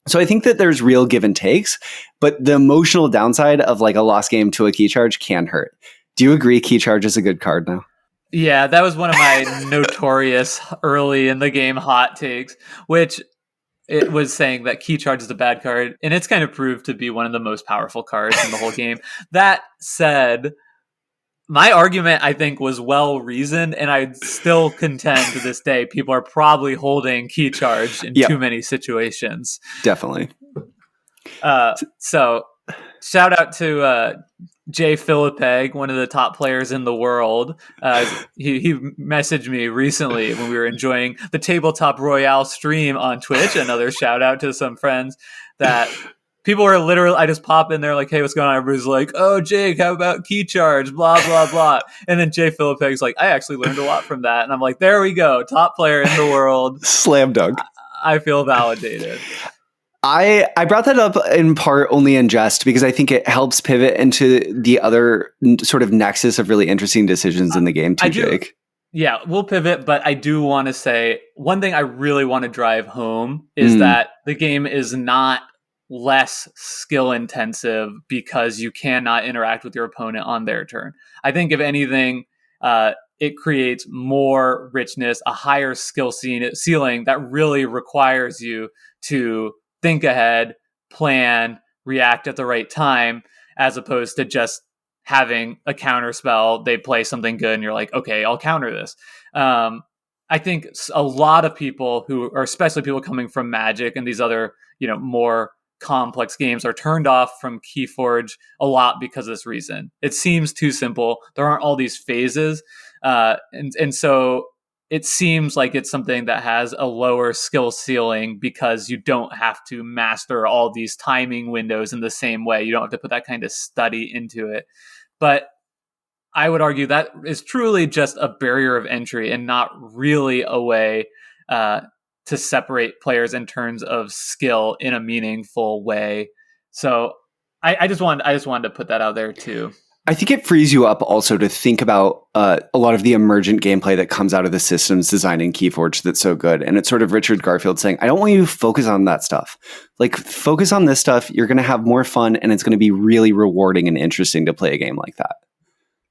So I think that there's real give and takes, but the emotional downside of like a lost game to a key charge can hurt. Do you agree key charge is a good card now? Yeah, that was one of my notorious early in the game hot takes, which it was saying that key charge is a bad card, and it's kind of proved to be one of the most powerful cards in the whole game. That said, my argument, I think, was well reasoned, and I still contend to this day people are probably holding key charge in too many situations. Definitely. So shout out to Jay Philippeg, one of the top players in the world. He messaged me recently when we were enjoying the Tabletop Royale stream on Twitch. Another shout out to some friends that people were literally, I just pop in there like, hey, what's going on? Everybody's like, oh, Jake, how about key charge? Blah, blah, blah. And then Jay Philippeg's like, I actually learned a lot from that. And I'm like, there we go. Top player in the world. Slam dunk. I feel validated. I brought that up in part only in jest because I think it helps pivot into the other sort of nexus of really interesting decisions in the game too, Jake. Yeah, we'll pivot, but I do want to say one thing I really want to drive home is that the game is not less skill intensive because you cannot interact with your opponent on their turn. I think if anything, it creates more richness, a higher skill ceiling that really requires you to think ahead, plan, react at the right time, as opposed to just having a counter spell. They play something good and you're like, okay, I'll counter this. I think a lot of people who are, especially people coming from Magic and these other, more complex games, are turned off from KeyForge a lot because of this reason. It seems too simple. There aren't all these phases. And so it seems like it's something that has a lower skill ceiling because you don't have to master all these timing windows in the same way. You don't have to put that kind of study into it. But I would argue that is truly just a barrier of entry and not really a way to separate players in terms of skill in a meaningful way. So I just wanted to put that out there too. I think it frees you up also to think about a lot of the emergent gameplay that comes out of the systems design in KeyForge that's so good. And it's sort of Richard Garfield saying, I don't want you to focus on that stuff. Like, focus on this stuff. You're going to have more fun, and it's going to be really rewarding and interesting to play a game like that.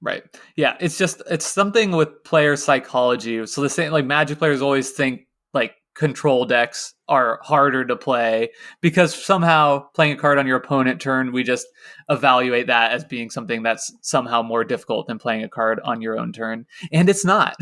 Right. Yeah. It's something with player psychology. So the same, like Magic players always think like control decks are harder to play because somehow playing a card on your opponent turn, we just evaluate that as being something that's somehow more difficult than playing a card on your own turn. And it's not.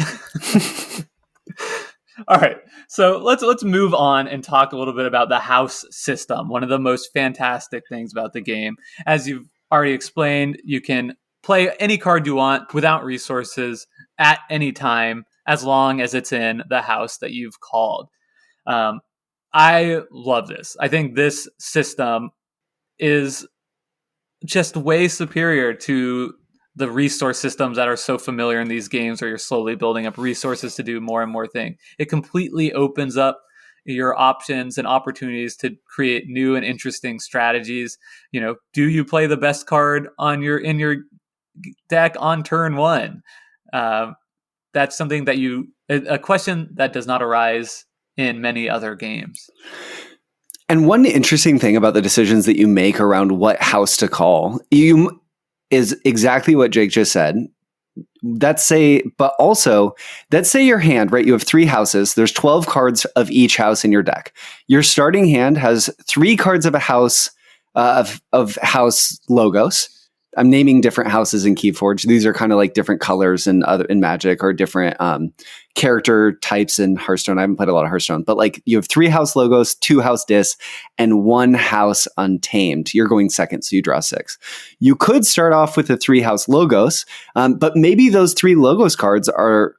All right. So let's move on and talk a little bit about the house system. One of the most fantastic things about the game. As you've already explained, you can play any card you want without resources at any time, as long as it's in the house that you've called. I love this. I think this system is just way superior to the resource systems that are so familiar in these games where you're slowly building up resources to do more and more things. It completely opens up your options and opportunities to create new and interesting strategies. Do you play the best card in your deck on turn one? That's something that a question that does not arise in many other games. And one interesting thing about the decisions that you make around what house to call is exactly what Jake just said. Let's say your hand, right? You have 3 houses. There's 12 cards of each house in your deck. Your starting hand has 3 cards of a house, of house logos. I'm naming different houses in KeyForge. These are kind of like different colors in Magic, or different character types in Hearthstone. I haven't played a lot of Hearthstone, but like you have 3 house logos, 2 house discs, and 1 house untamed. You're going second, so you draw 6. You could start off with the 3 house logos, but maybe those 3 logos cards are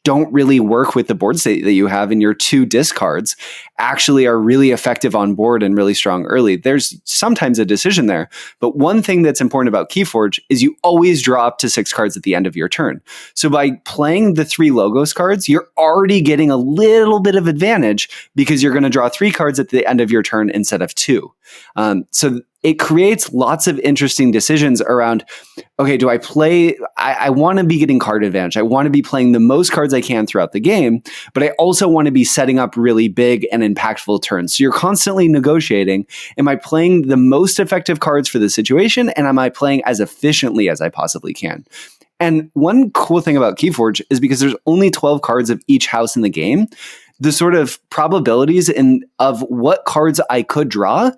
don't really work with the board state that you have, and your 2 discards actually are really effective on board and really strong early. There's sometimes a decision there, but one thing that's important about KeyForge is you always draw up to 6 cards at the end of your turn. So by playing the 3 logos cards, you're already getting a little bit of advantage because you're going to draw 3 cards at the end of your turn instead of 2. So it creates lots of interesting decisions around, okay, do I play? I want to be getting card advantage. I want to be playing the most cards I can throughout the game, but I also want to be setting up really big and impactful turns. So you're constantly negotiating. Am I playing the most effective cards for the situation? And am I playing as efficiently as I possibly can? And one cool thing about KeyForge is because there's only 12 cards of each house in the game, the sort of probabilities of what cards I could draw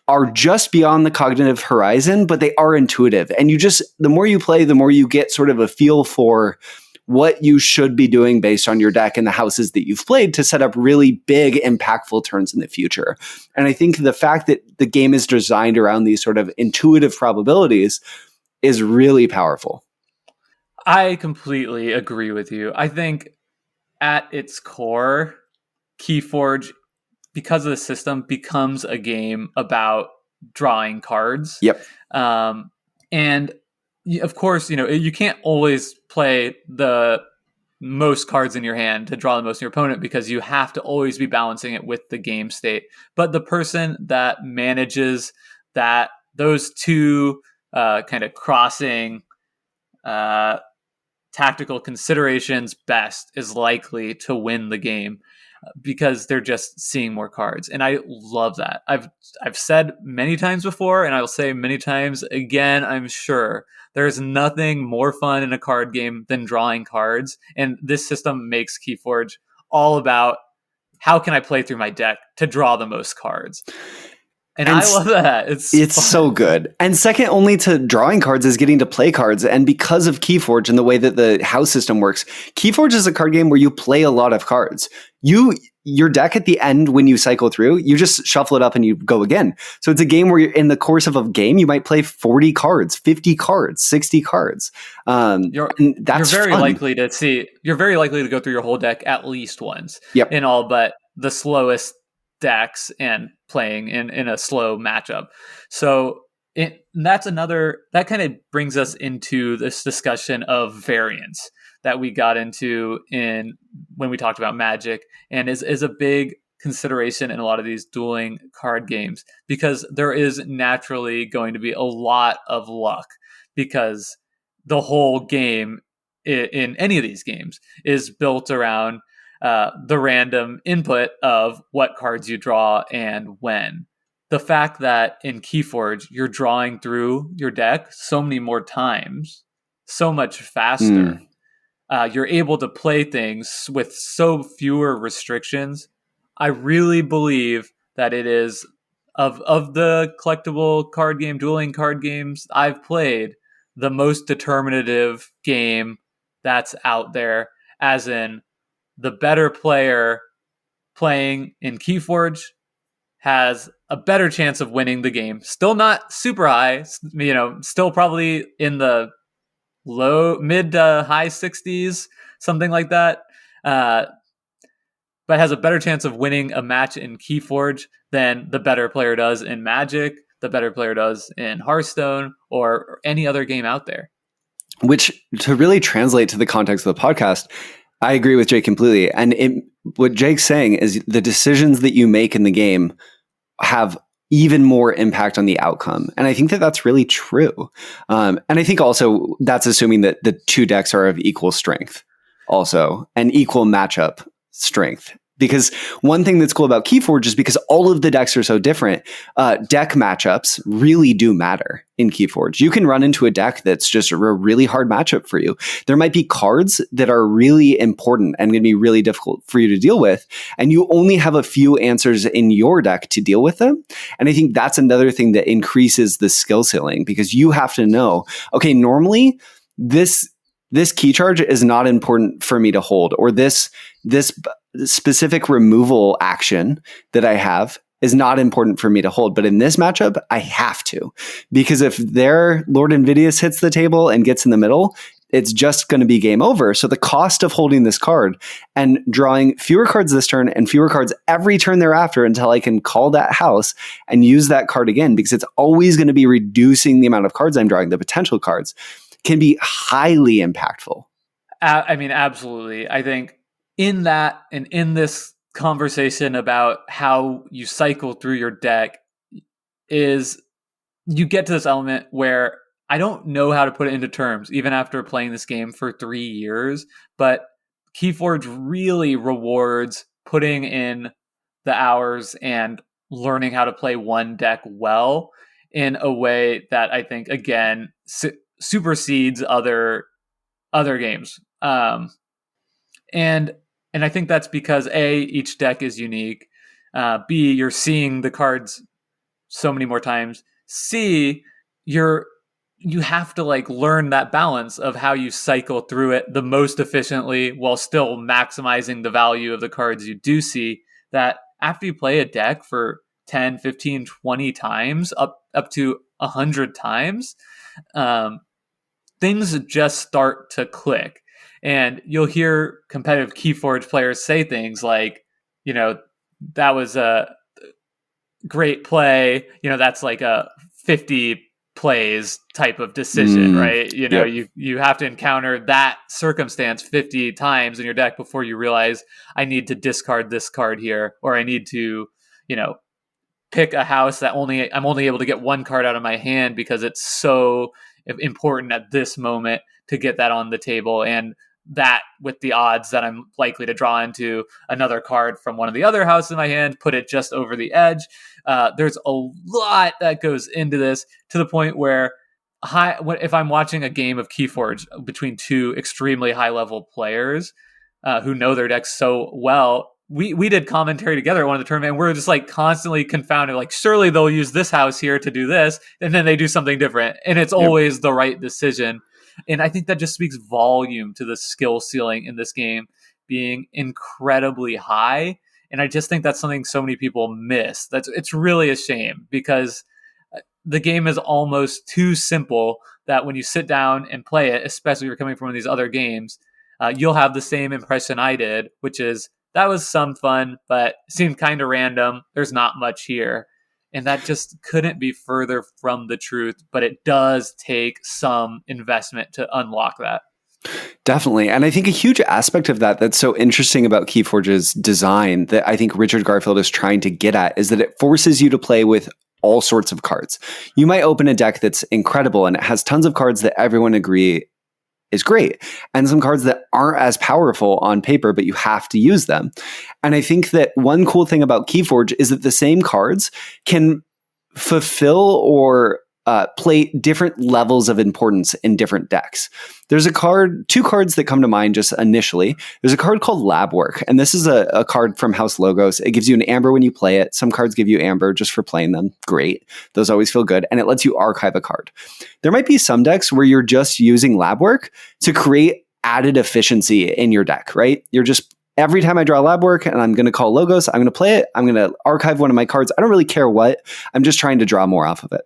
are just beyond the cognitive horizon, but they are intuitive. And the more you play, the more you get sort of a feel for what you should be doing based on your deck and the houses that you've played to set up really big, impactful turns in the future. And I think the fact that the game is designed around these sort of intuitive probabilities is really powerful. I completely agree with you. I think at its core, KeyForge, because of the system, becomes a game about drawing cards. Yep. And of course, you can't always play the most cards in your hand to draw the most in your opponent, because you have to always be balancing it with the game state. But the person that manages those 2 kind of crossing tactical considerations best is likely to win the game, because they're just seeing more cards. And I love that. I've said many times before, and I will say many times again, I'm sure, there's nothing more fun in a card game than drawing cards. And this system makes KeyForge all about how can I play through my deck to draw the most cards. And I love that. It's so good. And second only to drawing cards is getting to play cards. And because of KeyForge and the way that the house system works, KeyForge is a card game where you play a lot of cards. Your deck at the end, when you cycle through, you just shuffle it up and you go again. So it's a game where in the course of a game, you might play 40 cards, 50 cards, 60 cards. You're very likely to go through your whole deck at least once. Yep. In all but the slowest decks and playing in a slow matchup. So that kind of brings us into this discussion of variance that we got into when we talked about Magic, and is a big consideration in a lot of these dueling card games, because there is naturally going to be a lot of luck, because the whole game in any of these games is built around the random input of what cards you draw and when. The fact that in KeyForge you're drawing through your deck so many more times, so much faster. You're able to play things with so fewer restrictions. I really believe that it is, of the collectible card game, dueling card games I've played, the most determinative game that's out there, as in the better player playing in KeyForge has a better chance of winning the game. Still not super high, still probably in the mid to high 60s, something like that. But has a better chance of winning a match in KeyForge than the better player does in Magic. the better player does in Hearthstone or any other game out there. Which, to really translate to the context of the podcast, I agree with Jake completely. And what Jake's saying is the decisions that you make in the game have even more impact on the outcome. And I think that that's really true. And I think also that's assuming that the two decks are of equal strength also and equal matchup strength. Because one thing that's cool about KeyForge is because all of the decks are so different, deck matchups really do matter in KeyForge. You can run into a deck that's just a really hard matchup for you. There might be cards that are really important and going to be really difficult for you to deal with, and you only have a few answers in your deck to deal with them. And I think that's another thing that increases the skill ceiling, because you have to know, okay, normally this key charge is not important for me to hold, or this specific removal action that I have is not important for me to hold. But in this matchup, I have to, because if their Lord Invidious hits the table and gets in the middle, it's just going to be game over. So the cost of holding this card and drawing fewer cards this turn and fewer cards every turn thereafter until I can call that house and use that card again, because it's always going to be reducing the amount of cards I'm drawing, the potential cards, can be highly impactful. I mean, absolutely. I think in that and in this conversation about how you cycle through your deck is you get to this element where I don't know how to put it into terms, even after playing this game for 3 years, but KeyForge really rewards putting in the hours and learning how to play one deck well in a way that I think, again, supersedes other games. And I think that's because A, each deck is unique. B, you're seeing the cards so many more times. C, you have to learn that balance of how you cycle through it the most efficiently while still maximizing the value of the cards you do see. That after you play a deck for 10, 15, 20 times, up to 100 times, things just start to click. And you'll hear competitive KeyForge players say things like, that was a great play. That's like a 50 plays type of decision, right? Yep. You have to encounter that circumstance 50 times in your deck before you realize I need to discard this card here, or I need to, pick a house that I'm only able to get one card out of my hand because it's so important at this moment to get that on the table. And that with the odds that I'm likely to draw into another card from one of the other houses in my hand, put it just over the edge. There's a lot that goes into this, to the point where if I'm watching a game of KeyForge between two extremely high level players who know their decks so well, we did commentary together at one of the tournament, and we're just constantly confounded, surely they'll use this house here to do this, and then they do something different, and it's always the right decision. And I think that just speaks volume to the skill ceiling in this game being incredibly high. And I just think that's something so many people miss. It's really a shame, because the game is almost too simple that when you sit down and play it, especially if you're coming from one of these other games, you'll have the same impression I did, which is that was some fun, but seemed kind of random. There's not much here. And that just couldn't be further from the truth, but it does take some investment to unlock that. Definitely. And I think a huge aspect of that's so interesting about KeyForge's design that I think Richard Garfield is trying to get at is that it forces you to play with all sorts of cards. You might open a deck that's incredible and it has tons of cards that everyone agree is great, and some cards that aren't as powerful on paper, but you have to use them. And I think that one cool thing about KeyForge is that the same cards can fulfill or play different levels of importance in different decks. There's two cards that come to mind just initially. There's a card called Lab Work, and this is a card from House Logos. It gives you an amber when you play it. Some cards give you amber just for playing them. Great. Those always feel good. And it lets you archive a card. There might be some decks where you're just using Lab Work to create added efficiency in your deck, right? You're just, every time I draw Lab Work and I'm going to call Logos, I'm going to play it. I'm going to archive one of my cards. I don't really care what. I'm just trying to draw more off of it.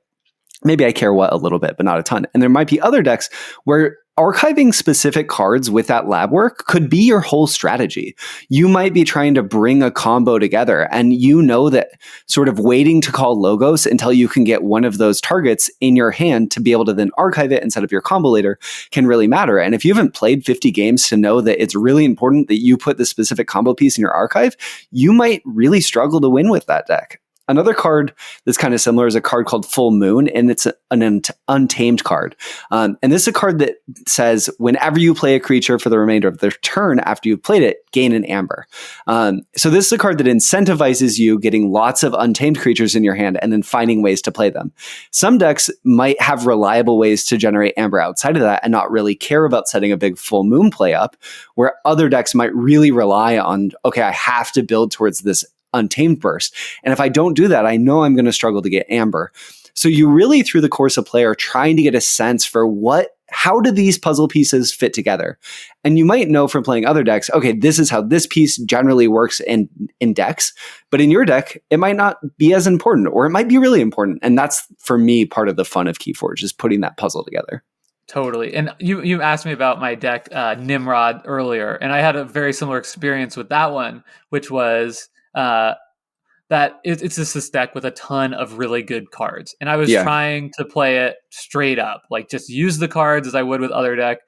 Maybe I care what a little bit, but not a ton. And there might be other decks where archiving specific cards with that lab work could be your whole strategy. You might be trying to bring a combo together, and you know that sort of waiting to call Logos until you can get one of those targets in your hand to be able to then archive it and set up your combo later can really matter. And if you haven't played 50 games to know that it's really important that you put the specific combo piece in your archive, you might really struggle to win with that deck. Another card that's kind of similar is a card called Full Moon, and it's an untamed card. And this is a card that says whenever you play a creature for the remainder of their turn after you've played it, gain an amber. So this is a card that incentivizes you getting lots of untamed creatures in your hand and then finding ways to play them. Some decks might have reliable ways to generate amber outside of that and not really care about setting a big Full Moon play up, where other decks might really rely on, okay, I have to build towards this untamed burst. And if I don't do that, I know I'm going to struggle to get amber. So you really, through the course of play, are trying to get a sense for how do these puzzle pieces fit together? And you might know from playing other decks, okay, this is how this piece generally works in decks. But in your deck, it might not be as important, or it might be really important. And that's, for me, part of the fun of KeyForge, is putting that puzzle together. Totally. And you asked me about my deck, Nimrod, earlier, and I had a very similar experience with that one, which was that it's just this deck with a ton of really good cards. And I was trying to play it straight up, like just use the cards as I would with other deck,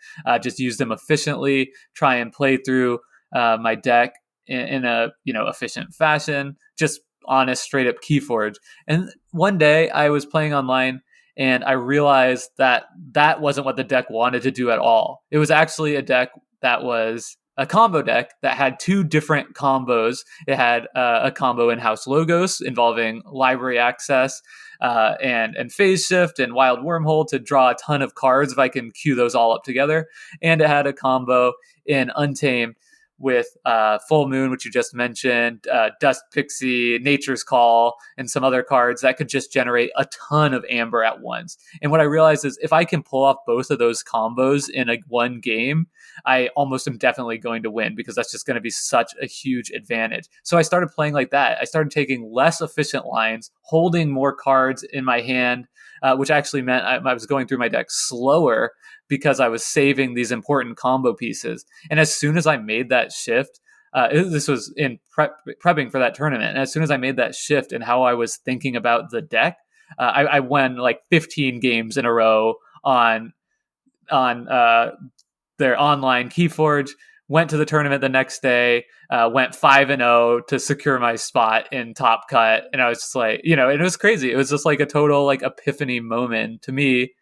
just use them efficiently, try and play through my deck in a efficient fashion, just honest, straight up KeyForge. And one day I was playing online, and I realized that wasn't what the deck wanted to do at all. It was actually a deck that was a combo deck that had two different combos. It had a combo in House Logos involving library access and phase shift and wild wormhole to draw a ton of cards if I can queue those all up together. And it had a combo in Untamed with Full Moon, which you just mentioned, Dust Pixie, Nature's Call, and some other cards that could just generate a ton of amber at once. And what I realized is if I can pull off both of those combos in one game, I almost am definitely going to win, because that's just going to be such a huge advantage. So I started playing like that. I started taking less efficient lines, holding more cards in my hand, which actually meant I was going through my deck slower because I was saving these important combo pieces. And as soon as I made that shift, this was in prepping for that tournament, and as soon as I made that shift in how I was thinking about the deck, I won like 15 games in a row on their online KeyForge, went to the tournament the next day, went 5-0 to secure my spot in Top Cut. And I was just like, it was crazy. It was just like a total like epiphany moment to me.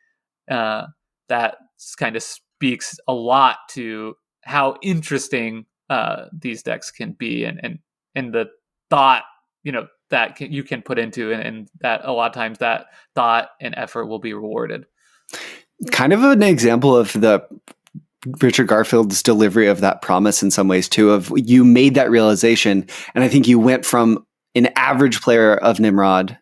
That kind of speaks a lot to how interesting these decks can be, and the thought, that you can put into, and that a lot of times that thought and effort will be rewarded. Kind of an example of the Richard Garfield's delivery of that promise in some ways too, of you made that realization. And I think you went from an average player of Nimrod,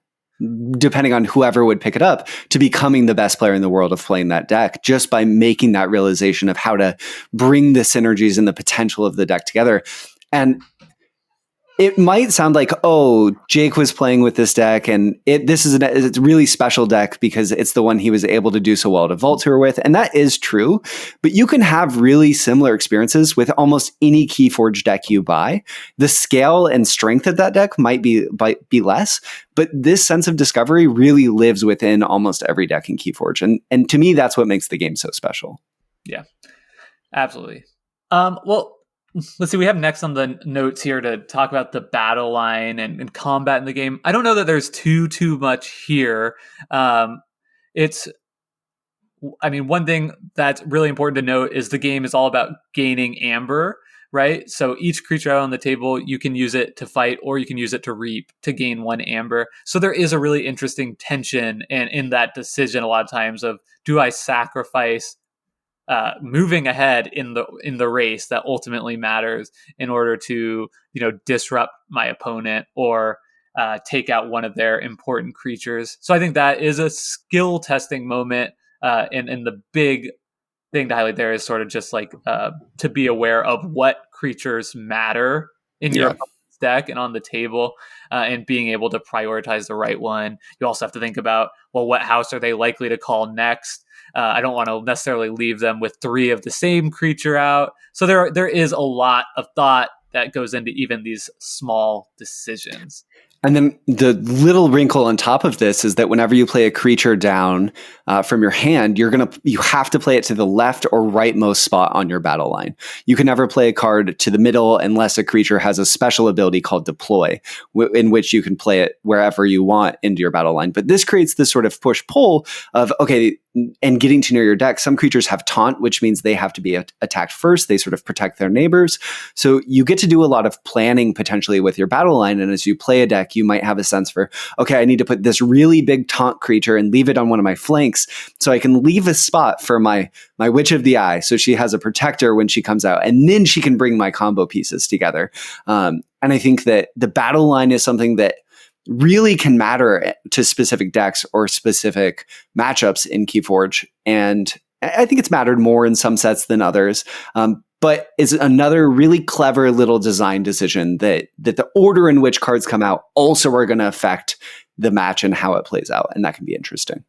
depending on whoever would pick it up, to becoming the best player in the world of playing that deck, just by making that realization of how to bring the synergies and the potential of the deck together. And it might sound like, oh, Jake was playing with this deck, and it's a really special deck because it's the one he was able to do so well to Vault Tour with. And that is true, but you can have really similar experiences with almost any KeyForge deck you buy. The scale and strength of that deck might be less, but this sense of discovery really lives within almost every deck in KeyForge. And to me, that's what makes the game so special. Yeah, absolutely. Well, let's see. We have next on the notes here to talk about the battle line and combat in the game. I don't know that there's too much here. One thing that's really important to note is the game is all about gaining amber, right? So each creature out on the table, you can use it to fight, or you can use it to reap to gain 1 amber. So there is a really interesting tension in that decision a lot of times of, do I sacrifice moving ahead in the race that ultimately matters in order to disrupt my opponent or take out one of their important creatures. So I think that is a skill testing moment, and the big thing to highlight there is sort of just like to be aware of what creatures matter in your opponent's deck and on the table, and being able to prioritize the right one. You also have to think about, well, what house are they likely to call next? I don't want to necessarily leave them with 3 of the same creature out. So there is a lot of thought that goes into even these small decisions. And then the little wrinkle on top of this is that whenever you play a creature down from your hand, you have to play it to the left or rightmost spot on your battle line. You can never play a card to the middle unless a creature has a special ability called Deploy, in which you can play it wherever you want into your battle line. But this creates this sort of push-pull of, okay, and getting to know your deck. Some creatures have taunt, which means they have to be attacked first. They sort of protect their neighbors. So you get to do a lot of planning potentially with your battle line. And as you play a deck, you might have a sense for, okay, I need to put this really big taunt creature and leave it on one of my flanks so I can leave a spot for my Witch of the Eye. So she has a protector when she comes out, and then she can bring my combo pieces together. And I think that the battle line is something that really can matter to specific decks or specific matchups in KeyForge. And I think it's mattered more in some sets than others. But it's another really clever little design decision that the order in which cards come out also are going to affect the match and how it plays out. And that can be interesting.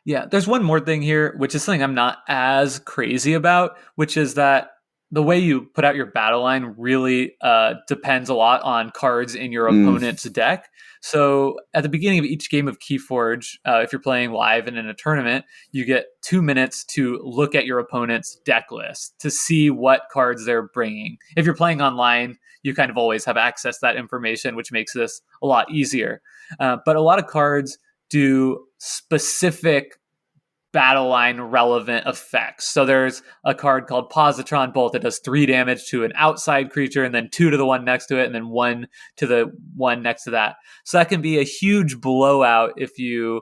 Yeah, there's one more thing here, which is something I'm not as crazy about, which is that the way you put out your battle line really depends a lot on cards in your opponent's deck. So at the beginning of each game of KeyForge, if you're playing live and in a tournament, you get 2 minutes to look at your opponent's deck list to see what cards they're bringing. If you're playing online, you kind of always have access to that information, which makes this a lot easier. But a lot of cards do specific battle line relevant effects. So there's a card called Positron Bolt that does 3 damage to an outside creature, and then 2 to the one next to it, and then 1 to the one next to that. So that can be a huge blowout if you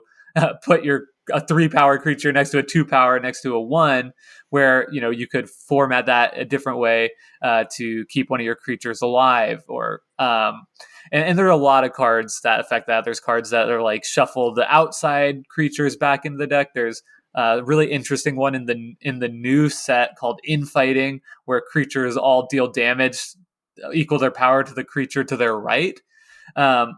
put a 3 power creature next to a 2 power next to a 1, where you could format that a different way to keep one of your creatures alive. Or and there are a lot of cards that affect that. There's cards that are like shuffle the outside creatures back into the deck. There's a really interesting one in the new set called Infighting, where creatures all deal damage equal their power to the creature to their right.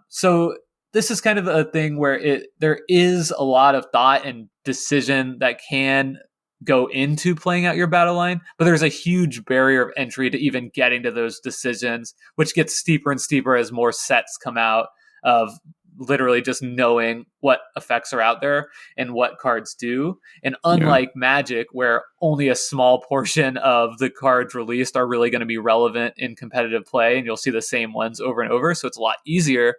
So this is kind of a thing where there is a lot of thought and decision that can go into playing out your battle line, but there's a huge barrier of entry to even getting to those decisions, which gets steeper and steeper as more sets come out of literally just knowing what effects are out there and what cards do. And unlike Magic, where only a small portion of the cards released are really going to be relevant in competitive play, and you'll see the same ones over and over, so it's a lot easier.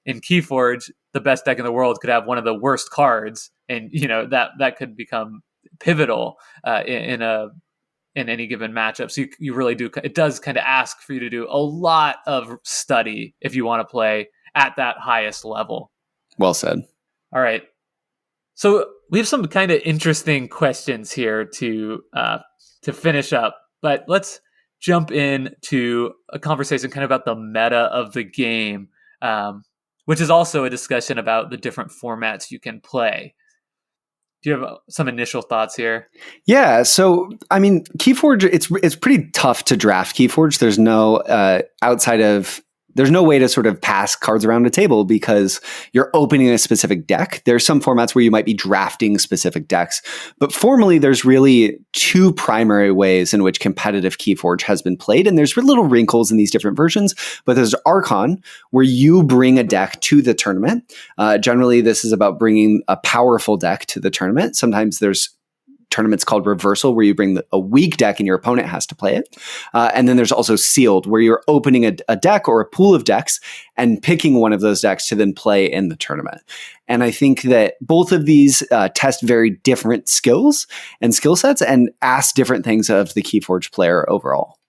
In KeyForge, the best deck in the world could have one of the worst cards, and that could become pivotal in any given matchup. So you really do. It does kind of ask for you to do a lot of study if you want to play at that highest level. Well said. All right. So we have some kind of interesting questions here to finish up, but let's jump into a conversation kind of about the meta of the game, which is also a discussion about the different formats you can play. Do you have some initial thoughts here? Yeah. So, I mean, KeyForge, it's pretty tough to draft KeyForge. There's no there's no way to sort of pass cards around a table because you're opening a specific deck. There's some formats where you might be drafting specific decks, but formally there's really 2 primary ways in which competitive KeyForge has been played. And there's little wrinkles in these different versions, but there's Archon, where you bring a deck to the tournament. Generally, this is about bringing a powerful deck to the tournament. Sometimes there's tournaments called Reversal, where you bring a weak deck and your opponent has to play it. And then there's also Sealed, where you're opening a deck or a pool of decks and picking one of those decks to then play in the tournament. And I think that both of these test very different skills and skill sets and ask different things of the KeyForge player overall.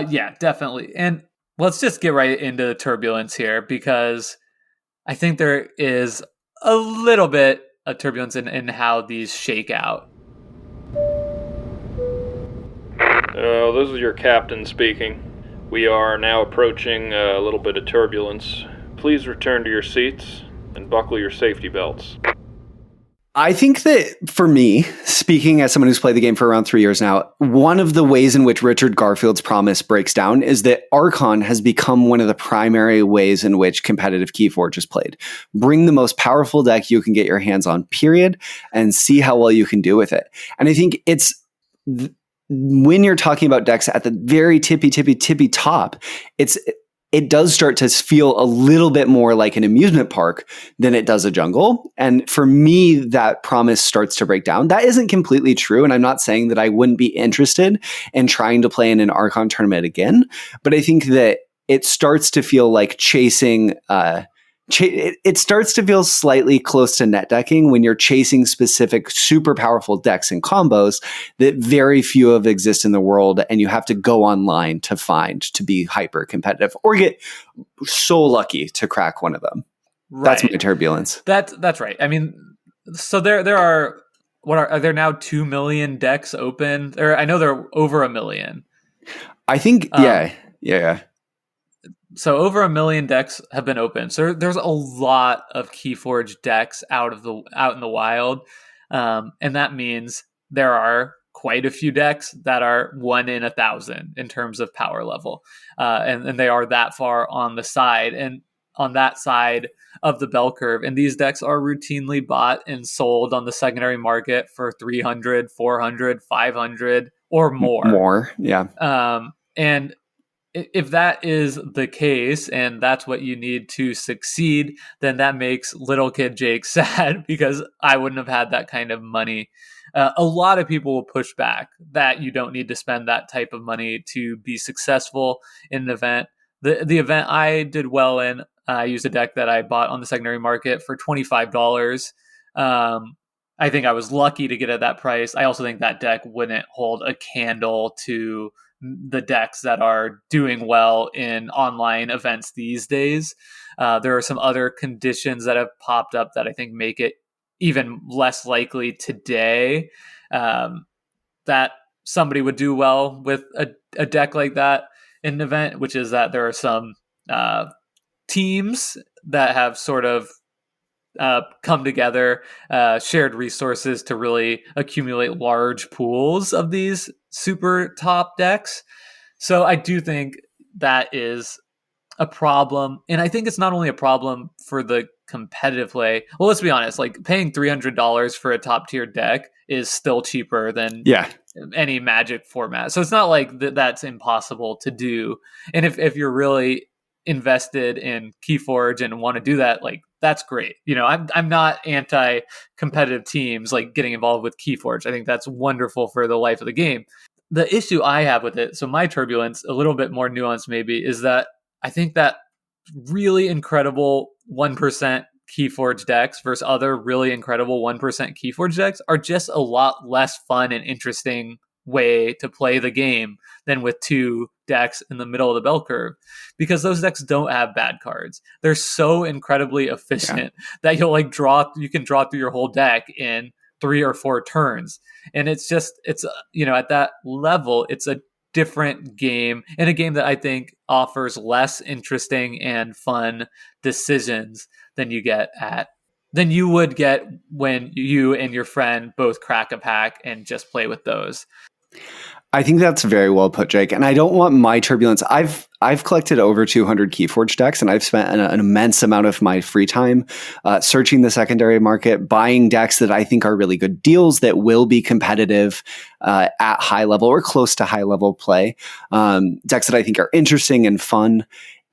Yeah, definitely. And let's just get right into the turbulence here, because I think there is a little bit of turbulence in how these shake out. This is your captain speaking. We are now approaching a little bit of turbulence. Please return to your seats and buckle your safety belts. I think that for me, speaking as someone who's played the game for around 3 years now, one of the ways in which Richard Garfield's promise breaks down is that Archon has become one of the primary ways in which competitive KeyForge is played. Bring the most powerful deck you can get your hands on, period, and see how well you can do with it. And I think it's when you're talking about decks at the very tippy top, it does start to feel a little bit more like an amusement park than it does a jungle. And for me, that promise starts to break down. That isn't completely true. And I'm not saying that I wouldn't be interested in trying to play in an Archon tournament again. But I think that it starts to feel like chasing, it starts to feel slightly close to net decking when you're chasing specific super powerful decks and combos that very few of exist in the world, and you have to go online to find to be hyper competitive or get so lucky to crack one of them. Right. That's my turbulence. That's right. I mean, so there are there now 2 million decks open? Or I know there are over 1 million. I think yeah. So over 1 million decks have been opened. So there's a lot of KeyForge decks out in the wild, and that means there are quite a few decks that are 1 in 1,000 in terms of power level, and they are that far on the side and on that side of the bell curve. And these decks are routinely bought and sold on the secondary market for 300, 400, 500 or more. More, yeah. And if that is the case and that's what you need to succeed, then that makes little kid Jake sad because I wouldn't have had that kind of money. A lot of people will push back that you don't need to spend that type of money to be successful in an event. The event I did well in, I used a deck that I bought on the secondary market for $25. I think I was lucky to get at that price. I also think that deck wouldn't hold a candle to the decks that are doing well in online events these days. There are some other conditions that have popped up that I think make it even less likely today that somebody would do well with a deck like that in an event, which is that there are some teams that have sort of come together, shared resources to really accumulate large pools of these super top decks. So I do think that is a problem. And I think it's not only a problem for the competitive play. Well, let's be honest, like paying $300 for a top tier deck is still cheaper than any Magic format. So it's not like that's impossible to do. And if you're really invested in KeyForge and want to do that, like that's great. You know, I'm not anti-competitive teams like getting involved with KeyForge. I think that's wonderful for the life of the game. The issue I have with it, so my turbulence, a little bit more nuanced maybe, is that I think that really incredible 1% KeyForge decks versus other really incredible 1% KeyForge decks are just a lot less fun and interesting way to play the game than with 2 decks in the middle of the bell curve, because those decks don't have bad cards. They're so incredibly efficient that you can draw through your whole deck in 3 or 4 turns. And it's at that level, it's a different game, and a game that I think offers less interesting and fun decisions than you would get when you and your friend both crack a pack and just play with those. I think that's very well put, Jake. And I don't want my turbulence. I've collected over 200 KeyForge decks, and I've spent an immense amount of my free time searching the secondary market, buying decks that I think are really good deals that will be competitive at high level or close to high level play. Decks that I think are interesting and fun.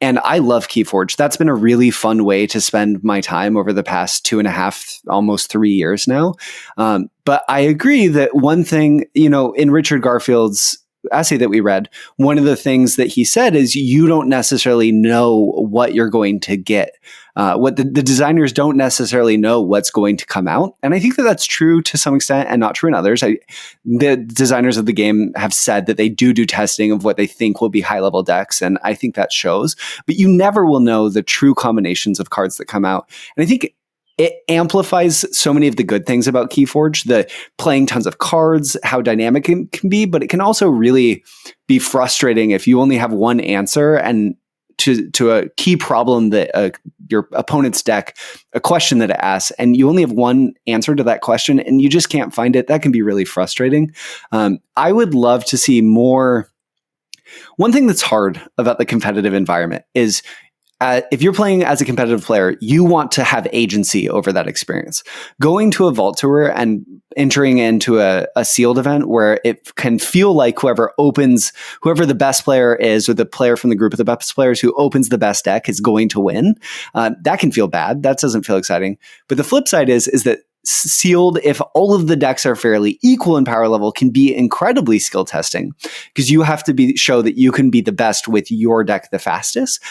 And I love KeyForge. That's been a really fun way to spend my time over the past 2.5, almost 3 years now. But I agree that one thing, in Richard Garfield's essay that we read, one of the things that he said is you don't necessarily know what you're going to get. What the designers don't necessarily know what's going to come out. And I think that that's true to some extent and not true in others. The designers of the game have said that they do testing of what they think will be high level decks. And I think that shows, but you never will know the true combinations of cards that come out. And I think it amplifies so many of the good things about KeyForge, the playing tons of cards, how dynamic it can be, but it can also really be frustrating if you only have one answer and to a key problem that your opponent's deck, a question that it asks, and you only have one answer to that question, and you just can't find it. That can be really frustrating. I would love to see more. One thing that's hard about the competitive environment is if you're playing as a competitive player, you want to have agency over that experience. Going to a vault tour and entering into a sealed event where it can feel like whoever the best player is, or the player from the group of the best players who opens the best deck is going to win. That can feel bad. That doesn't feel exciting. But the flip side is that sealed, if all of the decks are fairly equal in power level, can be incredibly skill testing, because you have to show that you can be the best with your deck the fastest.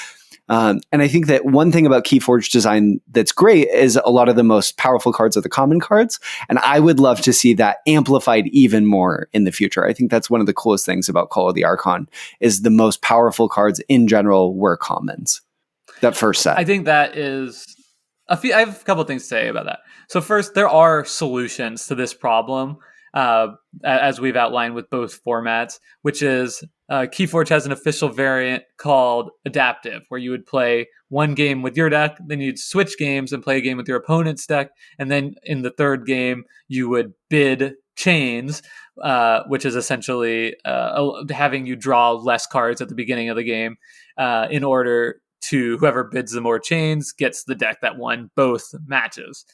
And I think that one thing about KeyForge design that's great is a lot of the most powerful cards are the common cards. And I would love to see that amplified even more in the future. I think that's one of the coolest things about Call of the Archon is the most powerful cards in general were commons. That first set. I think that is I have a couple of things to say about that. So first, there are solutions to this problem, as we've outlined with both formats, which is KeyForge has an official variant called Adaptive, where you would play one game with your deck, then you'd switch games and play a game with your opponent's deck, and then in the third game, you would bid chains, which is essentially having you draw less cards at the beginning of the game in order to whoever bids the more chains gets the deck that won both matches.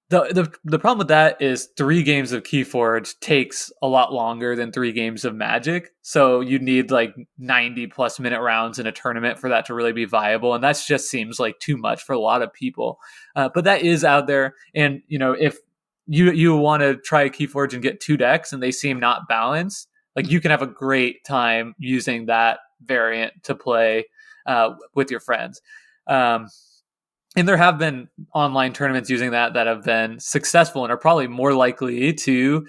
The problem with that is 3 games of KeyForge takes a lot longer than 3 games of Magic. So you need like 90 plus minute rounds in a tournament for that to really be viable. And that just seems like too much for a lot of people. But that is out there. And, if you want to try KeyForge and get 2 decks and they seem not balanced, like you can have a great time using that variant to play with your friends. And there have been online tournaments using that have been successful and are probably more likely to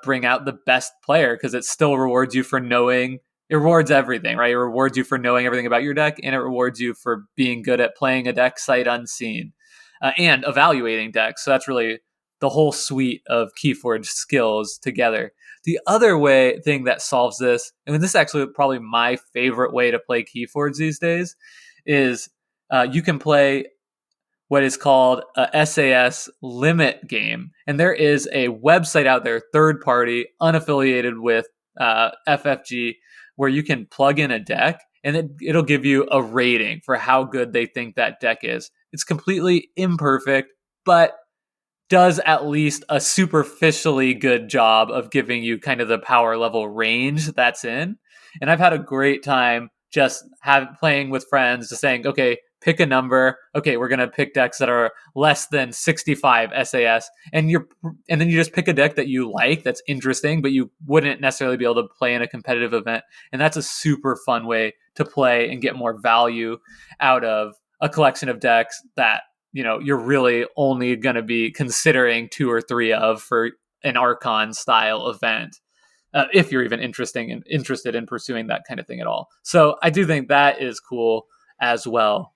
bring out the best player, because it still rewards you for knowing. It rewards everything, right? It rewards you for knowing everything about your deck, and it rewards you for being good at playing a deck sight unseen and evaluating decks. So that's really the whole suite of KeyForge skills together. The other thing that solves this, and this is actually probably my favorite way to play KeyForge these days, is you can play what is called a SAS limit game. And there is a website out there, third party, unaffiliated with FFG, where you can plug in a deck and it'll give you a rating for how good they think that deck is. It's completely imperfect, but does at least a superficially good job of giving you kind of the power level range that's in. And I've had a great time just playing with friends, just saying, okay, pick a number. Okay, we're going to pick decks that are less than 65 SAS. And then you just pick a deck that you like, that's interesting, but you wouldn't necessarily be able to play in a competitive event. And that's a super fun way to play and get more value out of a collection of decks that, you're really only going to be considering 2 or 3 of for an Archon style event. If you're even interested in pursuing that kind of thing at all. So I do think that is cool as well.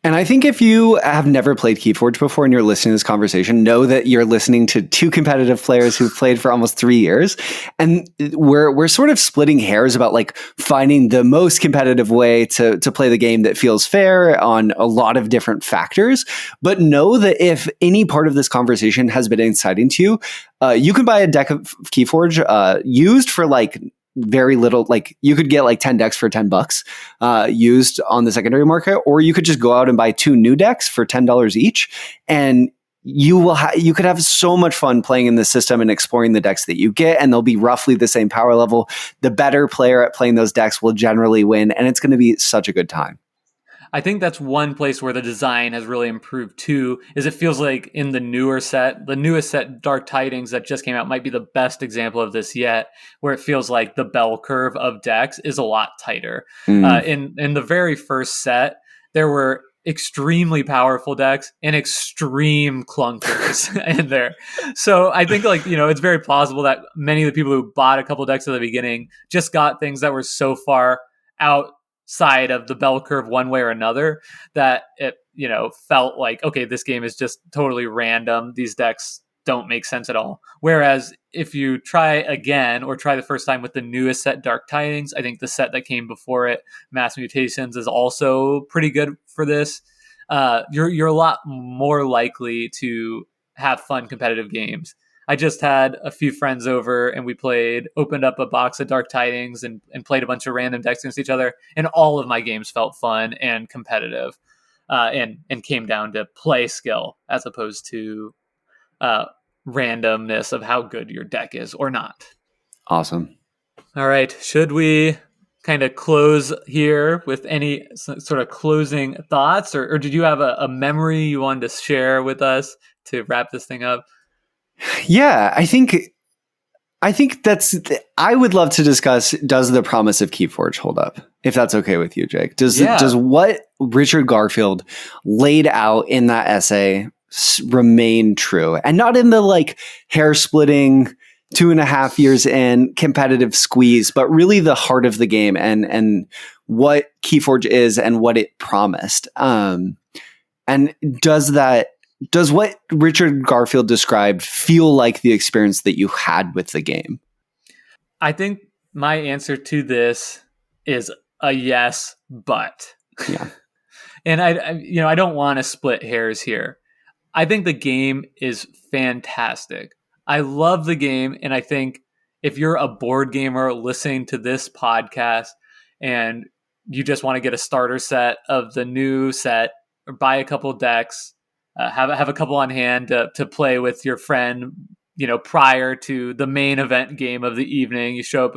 And I think if you have never played KeyForge before and you're listening to this conversation, know that you're listening to 2 competitive players who've played for almost 3 years. And we're sort of splitting hairs about like finding the most competitive way to play the game that feels fair on a lot of different factors. But know that if any part of this conversation has been exciting to you, you can buy a deck of KeyForge used for like very little. Like you could get like 10 decks for $10 used on the secondary market, or you could just go out and buy 2 new decks for $10 each, and you could have so much fun playing in the system and exploring the decks that you get, and they'll be roughly the same power level. The better player at playing those decks will generally win, and it's going to be such a good time. I think that's one place where the design has really improved too, is it feels like in the newest set, Dark Tidings, that just came out, might be the best example of this yet, where it feels like the bell curve of decks is a lot tighter. In the very first set, there were extremely powerful decks and extreme clunkers in there. So I think it's very plausible that many of the people who bought a couple decks at the beginning just got things that were so far outside of the bell curve one way or another that it felt like, okay, this game is just totally random. These decks don't make sense at all. Whereas if you try again or try the first time with the newest set, Dark Tidings, I think the set that came before it, Mass Mutations, is also pretty good for this. You're a lot more likely to have fun competitive games. I just had a few friends over and we opened up a box of Dark Tidings and played a bunch of random decks against each other. And all of my games felt fun and competitive and came down to play skill as opposed to randomness of how good your deck is or not. Awesome. All right. Should we kind of close here with any sort of closing thoughts or did you have a memory you wanted to share with us to wrap this thing up? Yeah, I think I would love to discuss, does the promise of KeyForge hold up? If that's okay with you, Jake. Does what Richard Garfield laid out in that essay remain true? And not in the like hair splitting 2.5 years in competitive squeeze, but really the heart of the game and what KeyForge is and what it promised. And does what Richard Garfield described feel like the experience that you had with the game? I think my answer to this is a yes, but. Yeah. And I don't want to split hairs here. I think the game is fantastic. I love the game, and I think if you're a board gamer listening to this podcast and you just want to get a starter set of the new set or buy a couple decks, have a couple on hand to play with your friend, prior to the main event game of the evening. You show up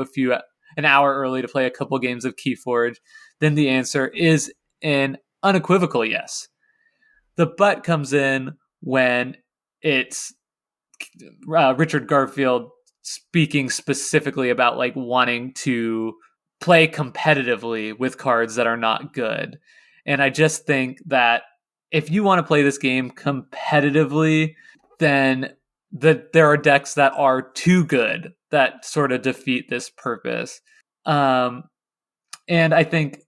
an hour early to play a couple games of KeyForge. Then the answer is an unequivocal yes. The but comes in when it's Richard Garfield speaking specifically about like wanting to play competitively with cards that are not good. And I just think that if you want to play this game competitively, then there are decks that are too good that sort of defeat this purpose. And I think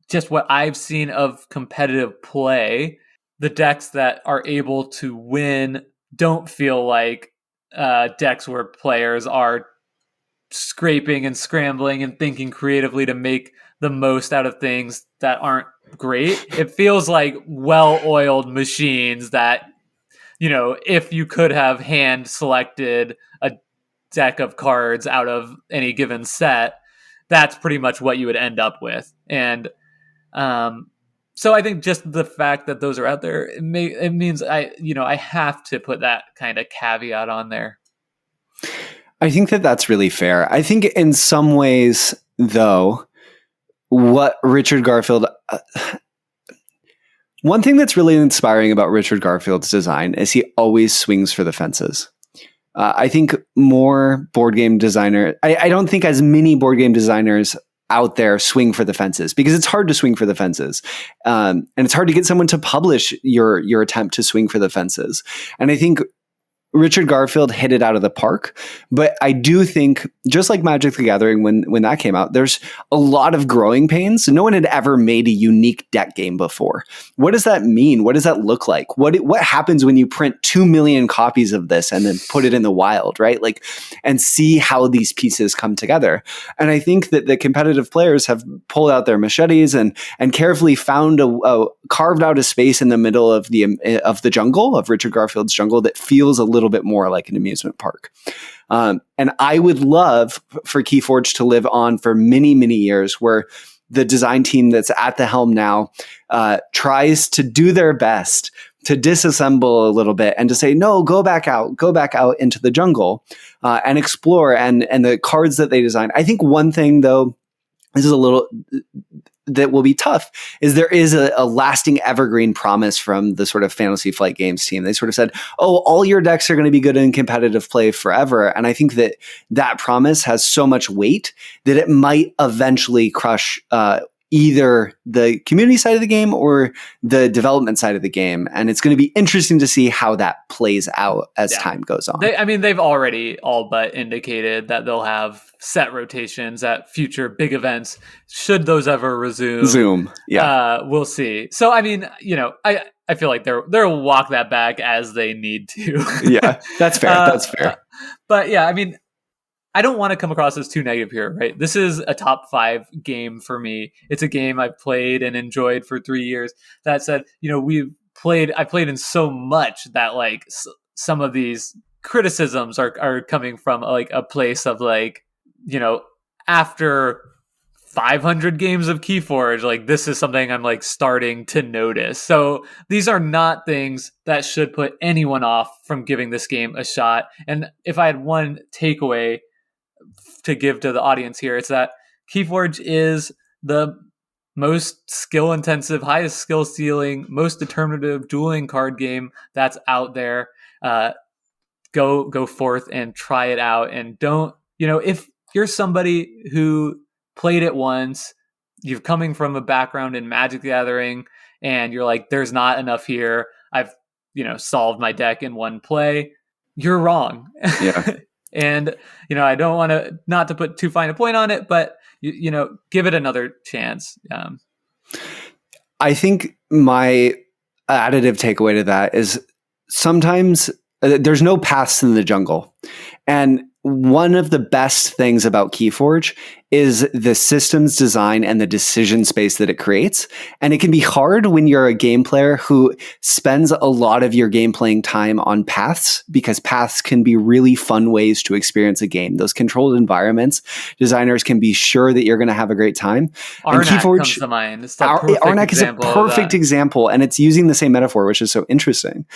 just what I've seen of competitive play, the decks that are able to win don't feel like decks where players are scraping and scrambling and thinking creatively to make the most out of things that aren't great. It feels like well-oiled machines that, if you could have hand selected a deck of cards out of any given set, that's pretty much what you would end up with. And so I think just the fact that those are out there, it means I have to put that kind of caveat on there. I think that's really fair. I think in some ways, though, what Richard Garfield... one thing that's really inspiring about Richard Garfield's design is he always swings for the fences. I think more board game designer... I don't think as many board game designers out there swing for the fences because it's hard to swing for the fences. And it's hard to get someone to publish your attempt to swing for the fences. And I think Richard Garfield hit it out of the park. But I do think, just like Magic the Gathering, when that came out, there's a lot of growing pains. No one had ever made a unique deck game before. What does that mean? What does that look like? What happens when you print 2 million copies of this and then put it in the wild, right? Like, and see how these pieces come together. And I think that the competitive players have pulled out their machetes and carefully found carved out a space in the middle of the jungle, of Richard Garfield's jungle, that feels a little bit more like an amusement park. And I would love for KeyForge to live on for many, many years, where the design team that's at the helm now tries to do their best to disassemble a little bit and to say, no, go back out into the jungle and explore and the cards that they design. I think one thing, though, this is a little that will be tough, is there is a lasting evergreen promise from the sort of Fantasy Flight Games team. They sort of said, oh, all your decks are going to be good in competitive play forever. And I think that promise has so much weight that it might eventually crush either the community side of the game or the development side of the game. And it's going to be interesting to see how that plays out as time goes on. They've already all but indicated that they'll have set rotations at future big events, should those ever resume. Yeah. We'll see. So, I feel like they'll walk that back as they need to. Yeah, that's fair. That's fair. But yeah, I mean, I don't want to come across as too negative here, right? This is a top 5 game for me. It's a game I've played and enjoyed for 3 years. That said, I played in so much that like some of these criticisms are coming from like a place of like, after 500 games of KeyForge, like this is something I'm like starting to notice. So these are not things that should put anyone off from giving this game a shot. And if I had one takeaway to give to the audience here, it's that KeyForge is the most skill intensive, highest skill ceiling, most determinative dueling card game that's out there. Go forth and try it out. And don't, if you're somebody who played it once, you're coming from a background in Magic the Gathering, and you're like, there's not enough here, I've solved my deck in one play, you're wrong. Yeah. And I don't want to, not to put too fine a point on it, but give it another chance. I think my additive takeaway to that is sometimes there's no paths in the jungle. And one of the best things about KeyForge is the systems design and the decision space that it creates. And it can be hard when you're a game player who spends a lot of your game playing time on paths, because paths can be really fun ways to experience a game. Those controlled environments, designers can be sure that you're going to have a great time. Arnak comes to mind. Arnak is a perfect example, and it's using the same metaphor, which is so interesting.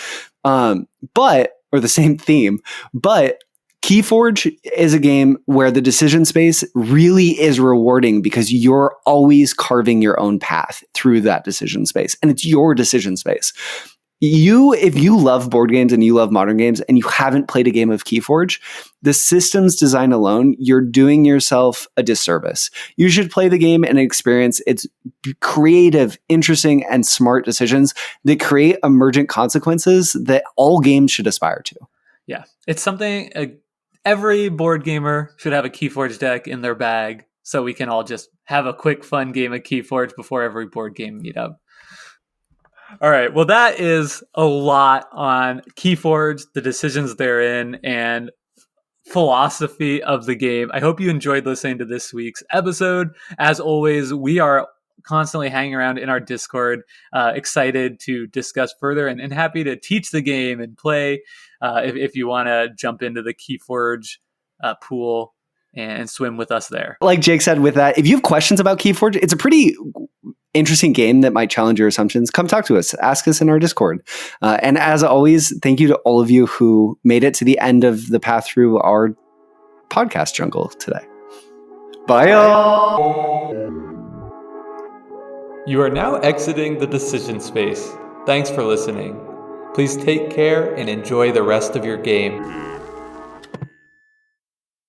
Or the same theme. But KeyForge is a game where the decision space really is rewarding because you're always carving your own path through that decision space, and it's your decision space. If you love board games and you love modern games and you haven't played a game of KeyForge, the systems design alone, you're doing yourself a disservice. You should play the game and experience its creative, interesting, and smart decisions that create emergent consequences that all games should aspire to. Yeah, it's something every board gamer should have a KeyForge deck in their bag, so we can all just have a quick, fun game of KeyForge before every board game meetup. All right, well, that is a lot on KeyForge, the decisions therein, and philosophy of the game. I hope you enjoyed listening to this week's episode. As always, we are constantly hanging around in our Discord, excited to discuss further and happy to teach the game and play if you want to jump into the KeyForge pool and swim with us there. Like Jake said with that, if you have questions about KeyForge, it's a pretty interesting game that might challenge your assumptions. Come talk to us. Ask us in our Discord. And as always, thank you to all of you who made it to the end of the path through our podcast jungle today. Bye, y'all. You are now exiting the decision space. Thanks for listening. Please take care and enjoy the rest of your game.